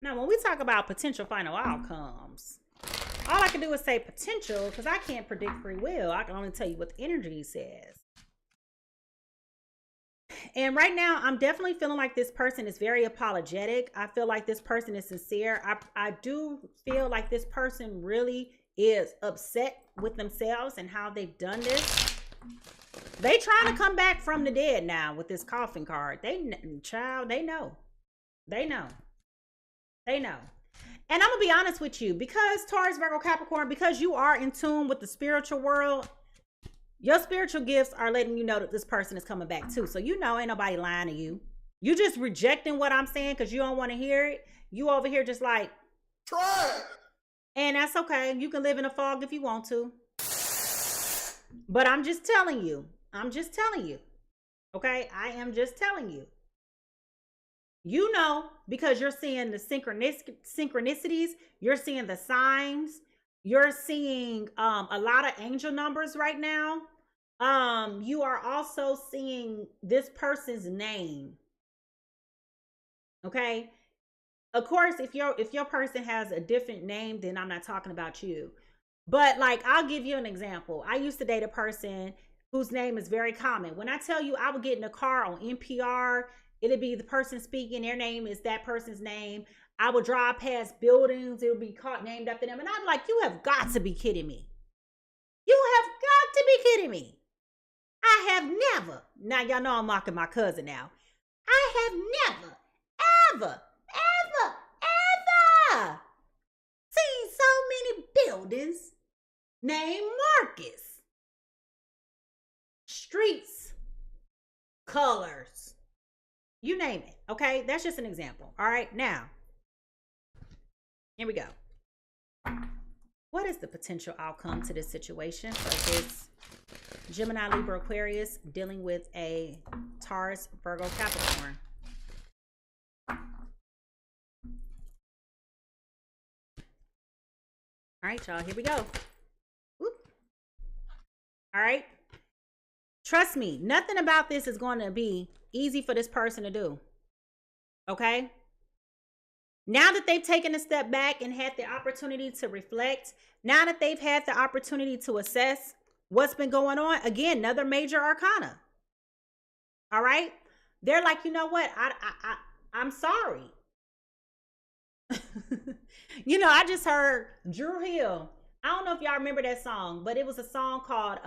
Now, when we talk about potential final outcomes, all I can do is say potential because I can't predict free will. I can only tell you what the energy says. And right now, I'm definitely feeling like this person is very apologetic. I feel like this person is sincere. I do feel like this person really is upset with themselves and how they've done this. They trying to come back from the dead now with this coffin card. They know. And I'm gonna be honest with you, because Taurus, Virgo, Capricorn, because you are in tune with the spiritual world, your spiritual gifts are letting you know that this person is coming back too. So you know ain't nobody lying to you. You just rejecting what I'm saying because you don't want to hear it. You over here just like, try. And that's okay. You can live in a fog if you want to. But I'm just telling you. Okay? I am just telling you. You know, because you're seeing the synchronicities, you're seeing the signs, you're seeing a lot of angel numbers right now. You are also seeing this person's name. Okay? Of course, if your person has a different name, then I'm not talking about you. But like, I'll give you an example. I used to date a person whose name is very common. When I tell you I would get in a car on NPR, it'd be the person speaking, their name is that person's name. I would drive past buildings, it would be named after them. And I'm like, you have got to be kidding me. You have got to be kidding me. I have never, now y'all know I'm mocking my cousin now. I have never, ever seen so many buildings named Marcus. Streets, colors, you name it. Okay, that's just an example. All right, now, here we go. What is the potential outcome to this situation for this Gemini, Libra, Aquarius dealing with a Taurus, Virgo, Capricorn? All right, y'all, here we go. Whoop. All right. Trust me, nothing about this is going to be easy for this person to do. Okay? Now that they've taken a step back and had the opportunity to reflect, now that they've had the opportunity to assess what's been going on, again, another major arcana. All right? They're like, you know what? I'm sorry. You know, I just heard Drew Hill. I don't know if y'all remember that song, but it was a song called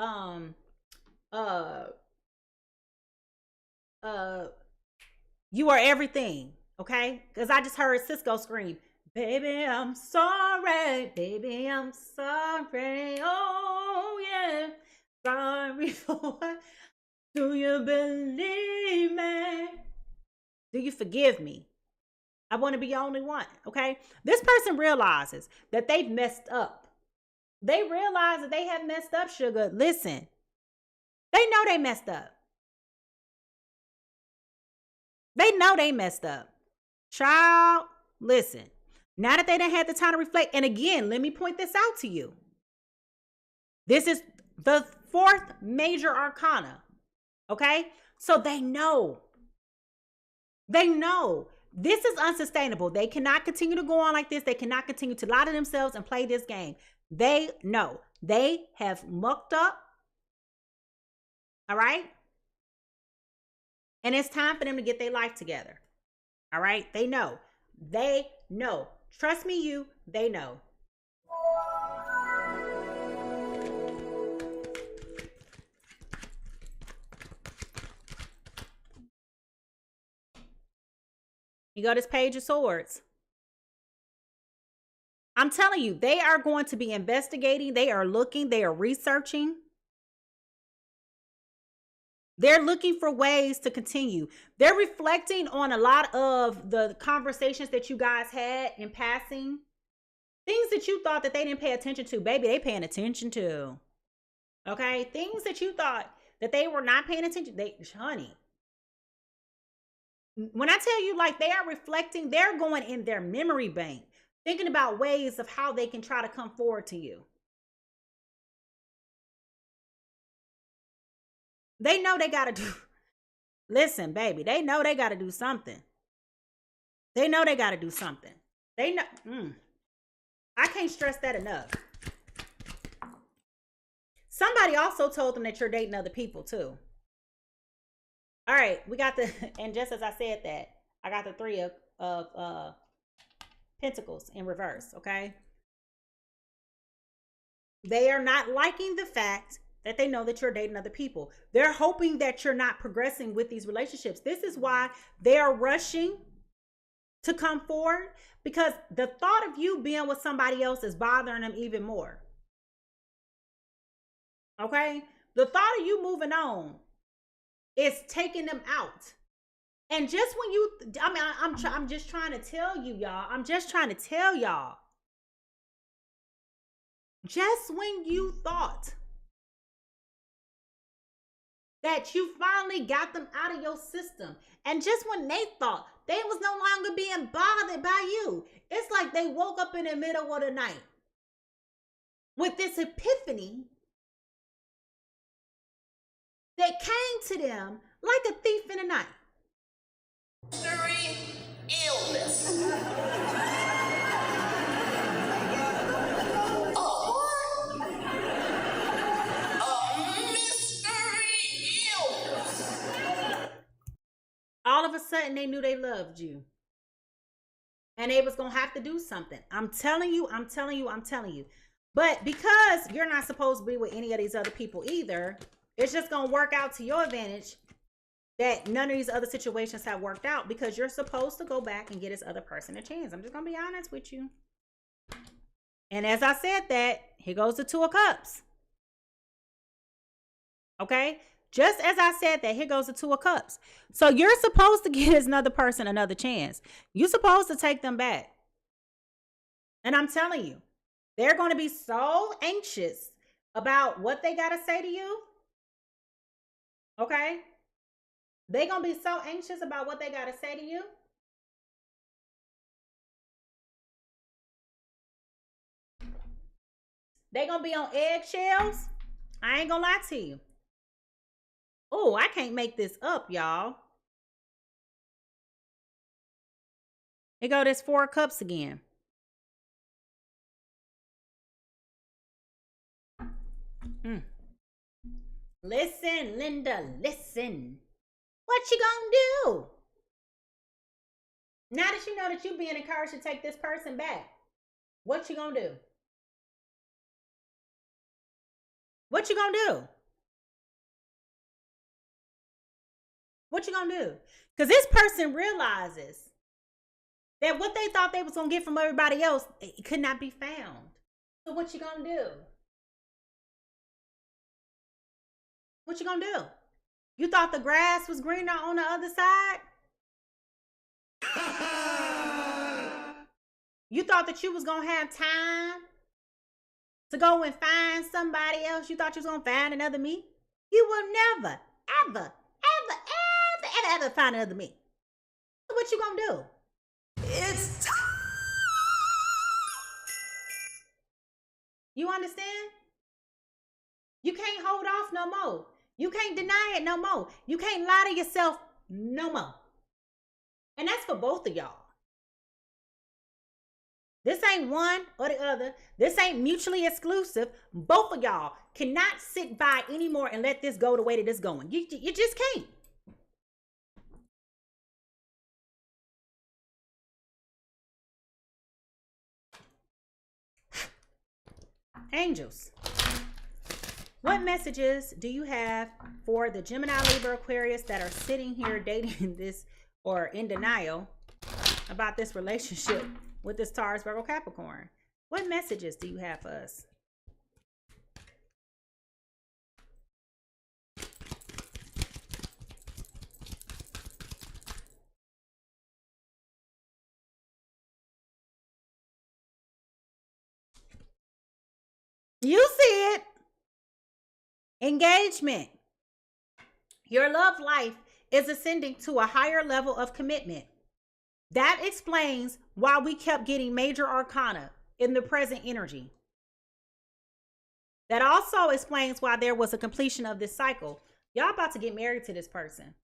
You Are Everything. Okay? Because I just heard Cisco scream, baby, I'm sorry. Baby, I'm sorry. Oh, yeah. Sorry for what? Do you believe me? Do you forgive me? I want to be the only one. Okay? This person realizes that they've messed up. They realize that they have messed up, sugar. Listen. They know they messed up. They know they messed up. Child, listen. Now that they done had the time to reflect, and again, let me point this out to you. This is the fourth major arcana. Okay? So they know. They know. This is unsustainable. They cannot continue to go on like this. They cannot continue to lie to themselves and play this game. They know. They have mucked up. All right? And it's time for them to get their life together. All right? They know. They know. Trust me, they know. You got this Page of Swords. I'm telling you, they are going to be investigating. They are looking. They are researching. They're looking for ways to continue. They're reflecting on a lot of the conversations that you guys had in passing. Things that you thought that they didn't pay attention to. Baby, they paying attention to. Okay? Things that you thought that they were not paying attention. Honey. When I tell you, like, they are reflecting, they're going in their memory bank, thinking about ways of how they can try to come forward to you. They know they got to do, listen, baby, they know they got to do something. They know they got to do something. They know, I can't stress that enough. Somebody also told them that you're dating other people too. All right, we got the, and just as I said that, I got the Three of Pentacles in reverse, okay? They are not liking the fact that they know that you're dating other people. They're hoping that you're not progressing with these relationships. This is why they are rushing to come forward, because the thought of you being with somebody else is bothering them even more. Okay? The thought of you moving on is taking them out. And just when you, I mean, I'm just trying to tell you, y'all. I'm just trying to tell y'all. Just when you thought that you finally got them out of your system, and just when they thought they was no longer being bothered by you, it's like they woke up in the middle of the night with this epiphany that came to them like a thief in the night. Mystery illness. All of a sudden, they knew they loved you. And they was going to have to do something. I'm telling you. But because you're not supposed to be with any of these other people either, it's just going to work out to your advantage that none of these other situations have worked out, because you're supposed to go back and get this other person a chance. I'm just going to be honest with you. And as I said that, here goes the Two of Cups. Okay? Just as I said that, here goes the Two of Cups. So you're supposed to give this another person another chance. You're supposed to take them back. And I'm telling you, they're going to be so anxious about what they got to say to you. Okay? They're going to be so anxious about what they got to say to you. They're going to be on eggshells. I ain't going to lie to you. Oh, I can't make this up, y'all. Here go this Four of Cups again. Listen, Linda, listen. What you gonna do? Now that you know that you're being encouraged to take this person back, what you gonna do? What you gonna do? What you gonna do? Because this person realizes that what they thought they was gonna get from everybody else, it could not be found. So what you gonna do? What you gonna do? You thought the grass was greener on the other side? You thought that you was gonna have time to go and find somebody else? You thought you was gonna find another me? You will never, ever find another me. So what you gonna do? It's time. You understand? You can't hold off no more. You can't deny it no more. You can't lie to yourself no more. And that's for both of y'all. This ain't one or the other. This ain't mutually exclusive. Both of y'all cannot sit by anymore and let this go the way that it's going. You just can't. Angels, what messages do you have for the Gemini, Libra, Aquarius that are sitting here dating this or in denial about this relationship with this Taurus, Virgo, Capricorn? What messages do you have for us? You see it. Engagement. Your love life is ascending to a higher level of commitment. That explains why we kept getting major arcana in the present energy. That also explains why there was a completion of this cycle. Y'all about to get married to this person.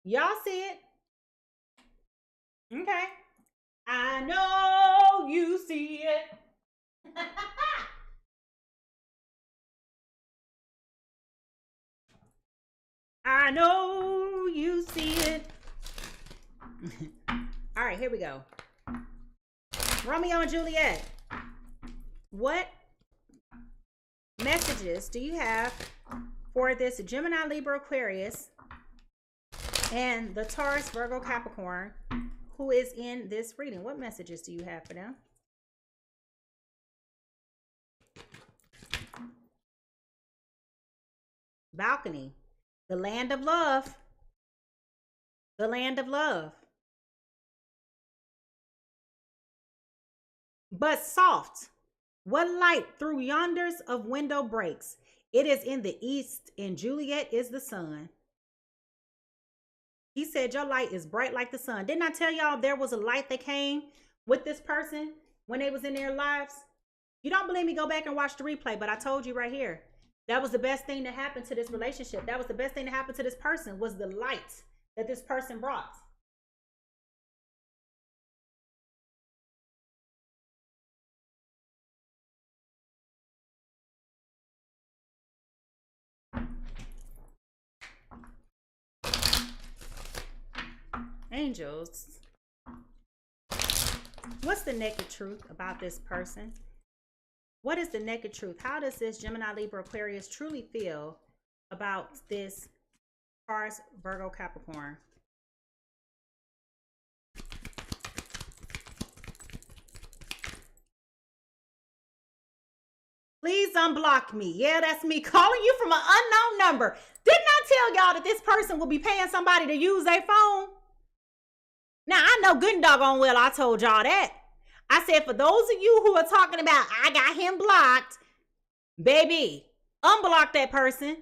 Y'all see it? Okay. I know you see it. I know you see it. All right, here we go. Romeo and Juliet. What messages do you have for this Gemini, Libra, Aquarius and the Taurus, Virgo, Capricorn who is in this reading? What messages do you have for them? Balcony. The land of love. The land of love. But soft. What light through yonders of window breaks? It is in the east, and Juliet is the sun. He said your light is bright like the sun. Didn't I tell y'all there was a light that came with this person when they was in their lives? You don't believe me? Go back and watch the replay, but I told you right here. That was the best thing that happened to this relationship. That was the best thing that happened to this person, was the light that this person brought. Angels, what's the naked truth about this person? What is the naked truth? How does this Gemini, Libra, Aquarius truly feel about this Taurus, Virgo, Capricorn? Please unblock me. Yeah, that's me calling you from an unknown number. Didn't I tell y'all that this person will be paying somebody to use their phone? Now, I know good and doggone well I told y'all that. I said, for those of you who are talking about, I got him blocked, baby, unblock that person.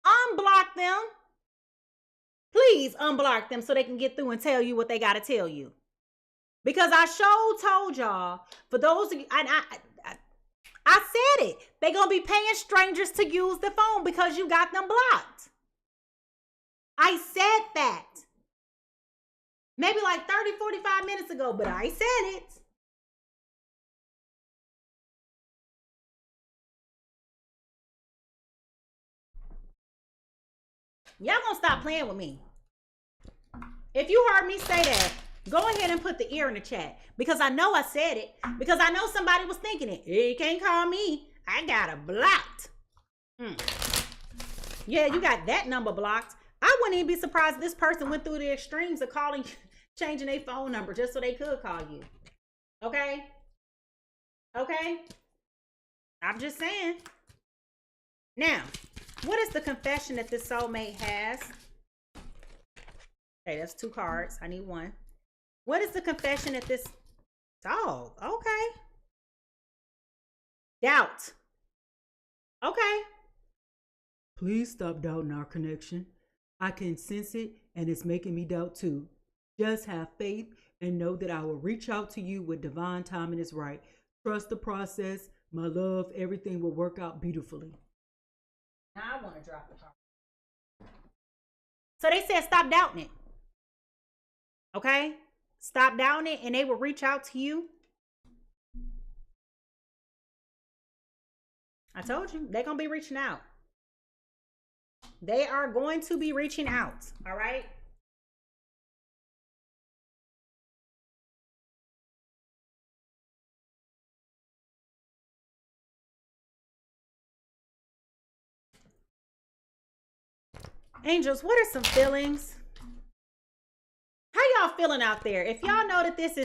Unblock them. Please unblock them so they can get through and tell you what they got to tell you. Because I sure told y'all, for those of you, I said it. They're going to be paying strangers to use the phone because you got them blocked. I said that. Maybe like 30, 45 minutes ago, but I said it. Y'all gonna stop playing with me. If you heard me say that, go ahead and put the ear in the chat. Because I know I said it. Because I know somebody was thinking it. You can't call me. I got it blocked. Yeah, you got that number blocked. I wouldn't even be surprised if this person went through the extremes of calling, changing their phone number just so they could call you. Okay? Okay? I'm just saying. Now, what is the confession that this soulmate has? Okay, that's 2 cards. I need 1. What is the confession that this dog? Okay. Doubt. Okay. Please stop doubting our connection. I can sense it and it's making me doubt too. Just have faith and know that I will reach out to you when divine timing is right. Trust the process. My love, everything will work out beautifully. Now I want to drop the card. So they said stop doubting it. Okay? Stop doubting it and they will reach out to you. I told you, they're going to be reaching out. They are going to be reaching out. All right? Angels, what are some feelings? How y'all feeling out there? If y'all know that this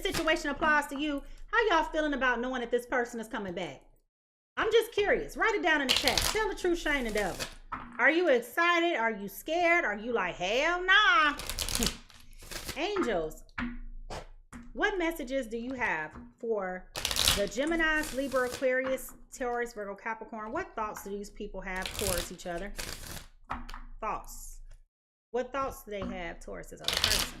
situation applies to you, how y'all feeling about knowing that this person is coming back? I'm just curious. Write it down in the chat. Tell the truth, shame the devil. Are you excited? Are you scared? Are you like, hell nah? Angels, what messages do you have for the Geminis, Libra, Aquarius, Taurus, Virgo, Capricorn? What thoughts do these people have towards each other? Thoughts. What thoughts do they have towards this other person?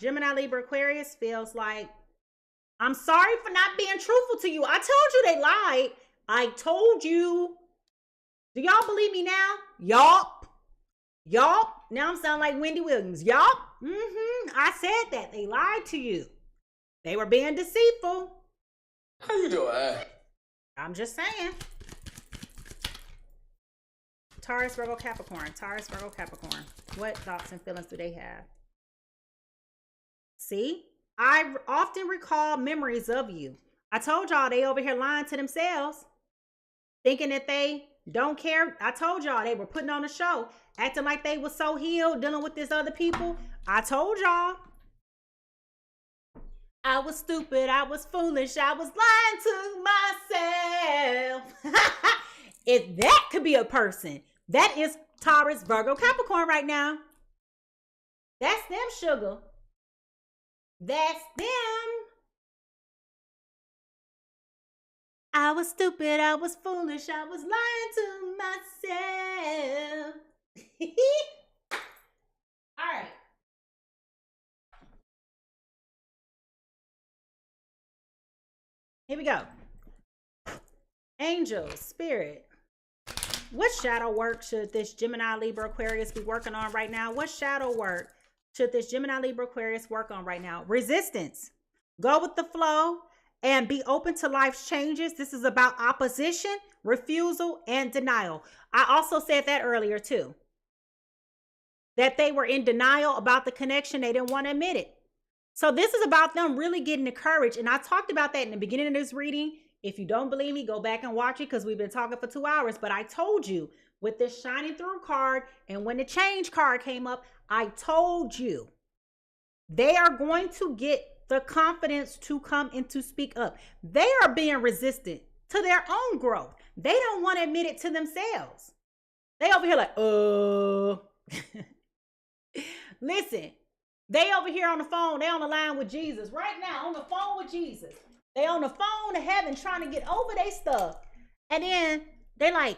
Gemini, Libra, Aquarius feels like, I'm sorry for not being truthful to you. I told you they lied. I told you. Do y'all believe me now? Yup. Yup. Now I'm sounding like Wendy Williams. Yup. I said that. They lied to you. They were being deceitful. How you doing? I'm just saying. Taurus, Virgo, Capricorn. Taurus, Virgo, Capricorn. What thoughts and feelings do they have? See? I often recall memories of you. I told y'all they over here lying to themselves, thinking that they don't care. I told y'all they were putting on a show, acting like they were so healed, dealing with this other people. I told y'all. I was stupid. I was foolish. I was lying to myself. If that could be a person, that is Taurus, Virgo, Capricorn right now. That's them, sugar. That's them. I was stupid. I was foolish. I was lying to myself. All right. Here we go. Angels, spirit. What shadow work should this Gemini, Libra, Aquarius be working on right now? What shadow work should this Gemini, Libra, Aquarius work on right now? Resistance. Go with the flow and be open to life's changes. This is about opposition, refusal, and denial. I also said that earlier too. That they were in denial about the connection. They didn't want to admit it. So this is about them really getting the courage. And I talked about that in the beginning of this reading. If you don't believe me, go back and watch it because we've been talking for 2 hours. But I told you with this shining through card and when the change card came up, I told you they are going to get the confidence to come and to speak up. They are being resistant to their own growth. They don't want to admit it to themselves. They over here like, Listen, they over here on the phone. They on the line with Jesus right now, on the phone with Jesus. They on the phone to heaven trying to get over their stuff. And then they like,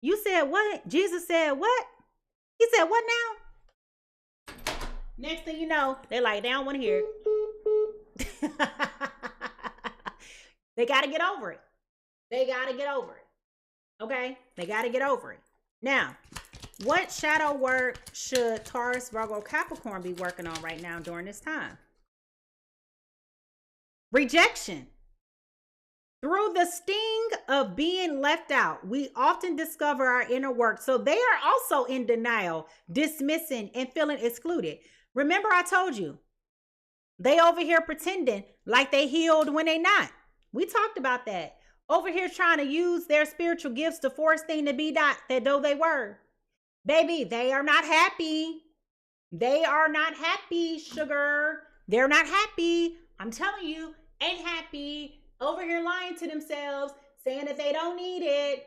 you said what? Jesus said what? He said what now? Next thing you know, they like, they don't want to hear it. They got to get over it. They got to get over it. Okay? They got to get over it. Now, what shadow work should Taurus, Virgo, Capricorn be working on right now during this time? Rejection. Through the sting of being left out, we often discover our inner work. So they are also in denial, dismissing, and feeling excluded. Remember I told you, they over here pretending like they healed when they not. We talked about that. Over here trying to use their spiritual gifts to force things to be not that though they were. Baby, they are not happy. They are not happy, sugar. They're not happy. I'm telling you, ain't happy. Over here lying to themselves, saying that they don't need it.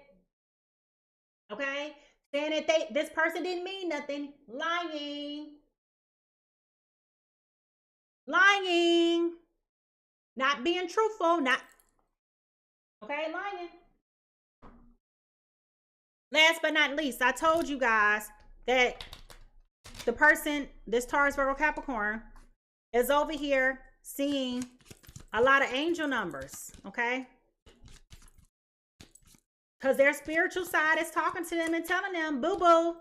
Okay? Saying that this person didn't mean nothing. Lying. Lying. Not being truthful. Not. Okay? Lying. Last but not least, I told you guys that the person, this Taurus, Virgo, Capricorn, is over here seeing a lot of angel numbers, okay? Because their spiritual side is talking to them and telling them, boo-boo.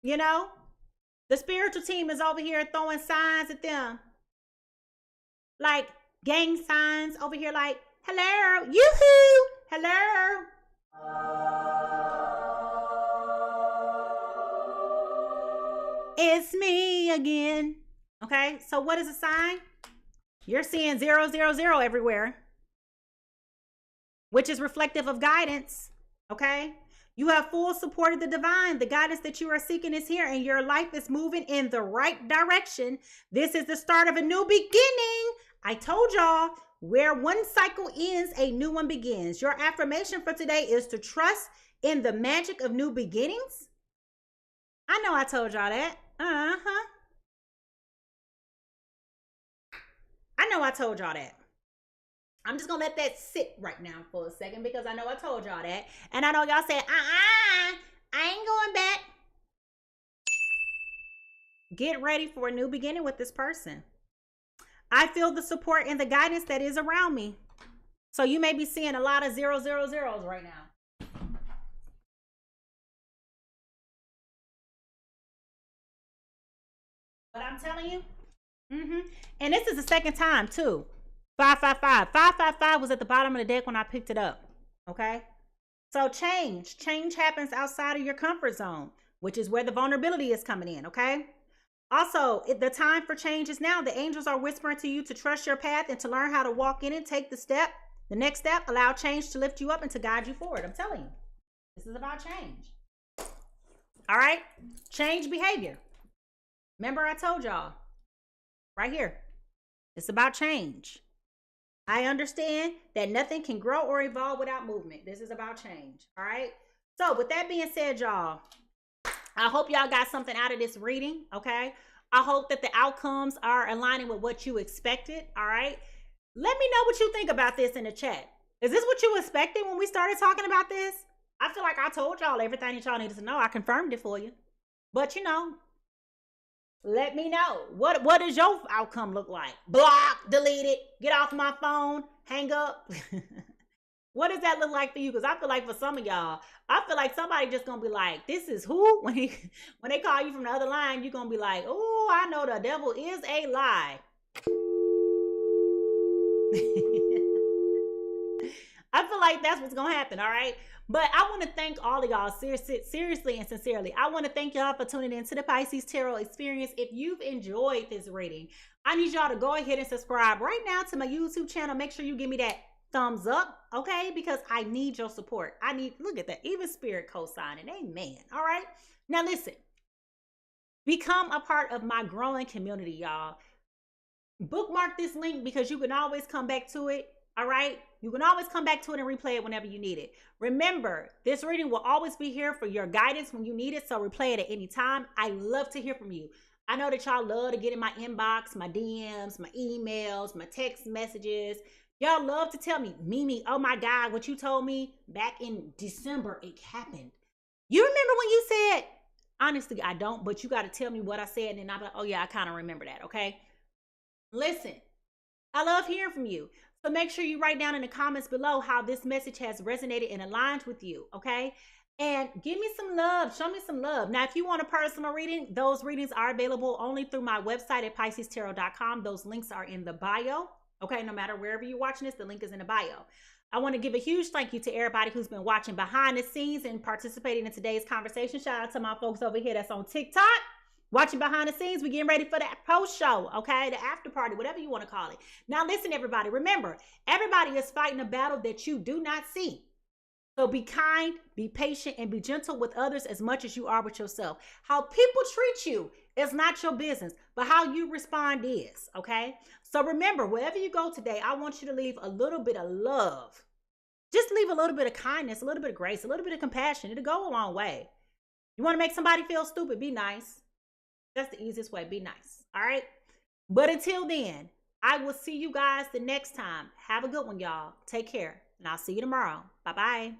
You know? The spiritual team is over here throwing signs at them. Like gang signs over here like, hello, yoo-hoo, hello. It's me again. Okay, so what is a sign? You're seeing 000 everywhere. which is reflective of guidance, okay? You have full support of the divine. The guidance that you are seeking is here, and your life is moving in the right direction. This is the start of a new beginning. I told y'all, where one cycle ends, a new one begins. Your affirmation for today is to trust in the magic of new beginnings. I know I told y'all that. I know I told y'all that. I'm just gonna let that sit right now for a second because I know I told y'all that. And I know y'all said, I ain't going back. Get ready for a new beginning with this person. I feel the support and the guidance that is around me. So you may be seeing a lot of 000s right now. But I'm telling you, and this is the second time too. 555. 555 was at the bottom of the deck when I picked it up. Okay. So change happens outside of your comfort zone, which is where the vulnerability is coming in. Okay. Also, the time for change is now. The angels are whispering to you to trust your path and to learn how to walk in it. Take the next step, allow change to lift you up and to guide you forward. I'm telling you, this is about change. All right. Change behavior. Remember I told y'all right here, it's about change. I understand that nothing can grow or evolve without movement. This is about change. All right. So with that being said, y'all, I hope y'all got something out of this reading. Okay. I hope that the outcomes are aligning with what you expected. All right. Let me know what you think about this in the chat. Is this what you expected when we started talking about this? I feel like I told y'all everything that y'all needed to know. I confirmed it for you. But you know, let me know. What does your outcome look like? Block, delete it, get off my phone, hang up. What does that look like for you? Because I feel like for some of y'all, I feel like somebody just gonna be like, this is who? When they call you from the other line, you're gonna be like, oh, I know the devil is a lie. I feel like that's what's gonna happen, all right? But I want to thank all of y'all seriously and sincerely. I want to thank y'all for tuning in to the Pisces Tarot Experience. If you've enjoyed this reading, I need y'all to go ahead and subscribe right now to my YouTube channel. Make sure you give me that thumbs up, okay? Because I need your support. Look at that, even Spirit co-signing, amen. All right, now listen, become a part of my growing community, y'all. Bookmark this link because you can always come back to it. All right, you can always come back to it and replay it whenever you need it. Remember, this reading will always be here for your guidance when you need it, so replay it at any time. I love to hear from you. I know that y'all love to get in my inbox, my DMs, my emails, my text messages. Y'all love to tell me, Mimi, oh my God, what you told me back in December, it happened. You remember when you said, honestly, I don't, but you got to tell me what I said, and I'm like, oh yeah, I kind of remember that, okay? Listen, I love hearing from you. So make sure you write down in the comments below how this message has resonated and aligned with you, okay? And give me some love. Show me some love. Now, if you want a personal reading, those readings are available only through my website at PiSeasTarot.com. Those links are in the bio, okay? No matter wherever you're watching this, the link is in the bio. I want to give a huge thank you to everybody who's been watching behind the scenes and participating in today's conversation. Shout out to my folks over here that's on TikTok. Watching behind the scenes, we're getting ready for that post show, okay? The after party, whatever you want to call it. Now, listen, everybody. Remember, everybody is fighting a battle that you do not see. So be kind, be patient, and be gentle with others as much as you are with yourself. How people treat you is not your business, but how you respond is, okay? So remember, wherever you go today, I want you to leave a little bit of love. Just leave a little bit of kindness, a little bit of grace, a little bit of compassion. It'll go a long way. You want to make somebody feel stupid? Be nice. That's the easiest way. Be nice. All right. But until then, I will see you guys the next time. Have a good one, y'all. Take care. And I'll see you tomorrow. Bye-bye.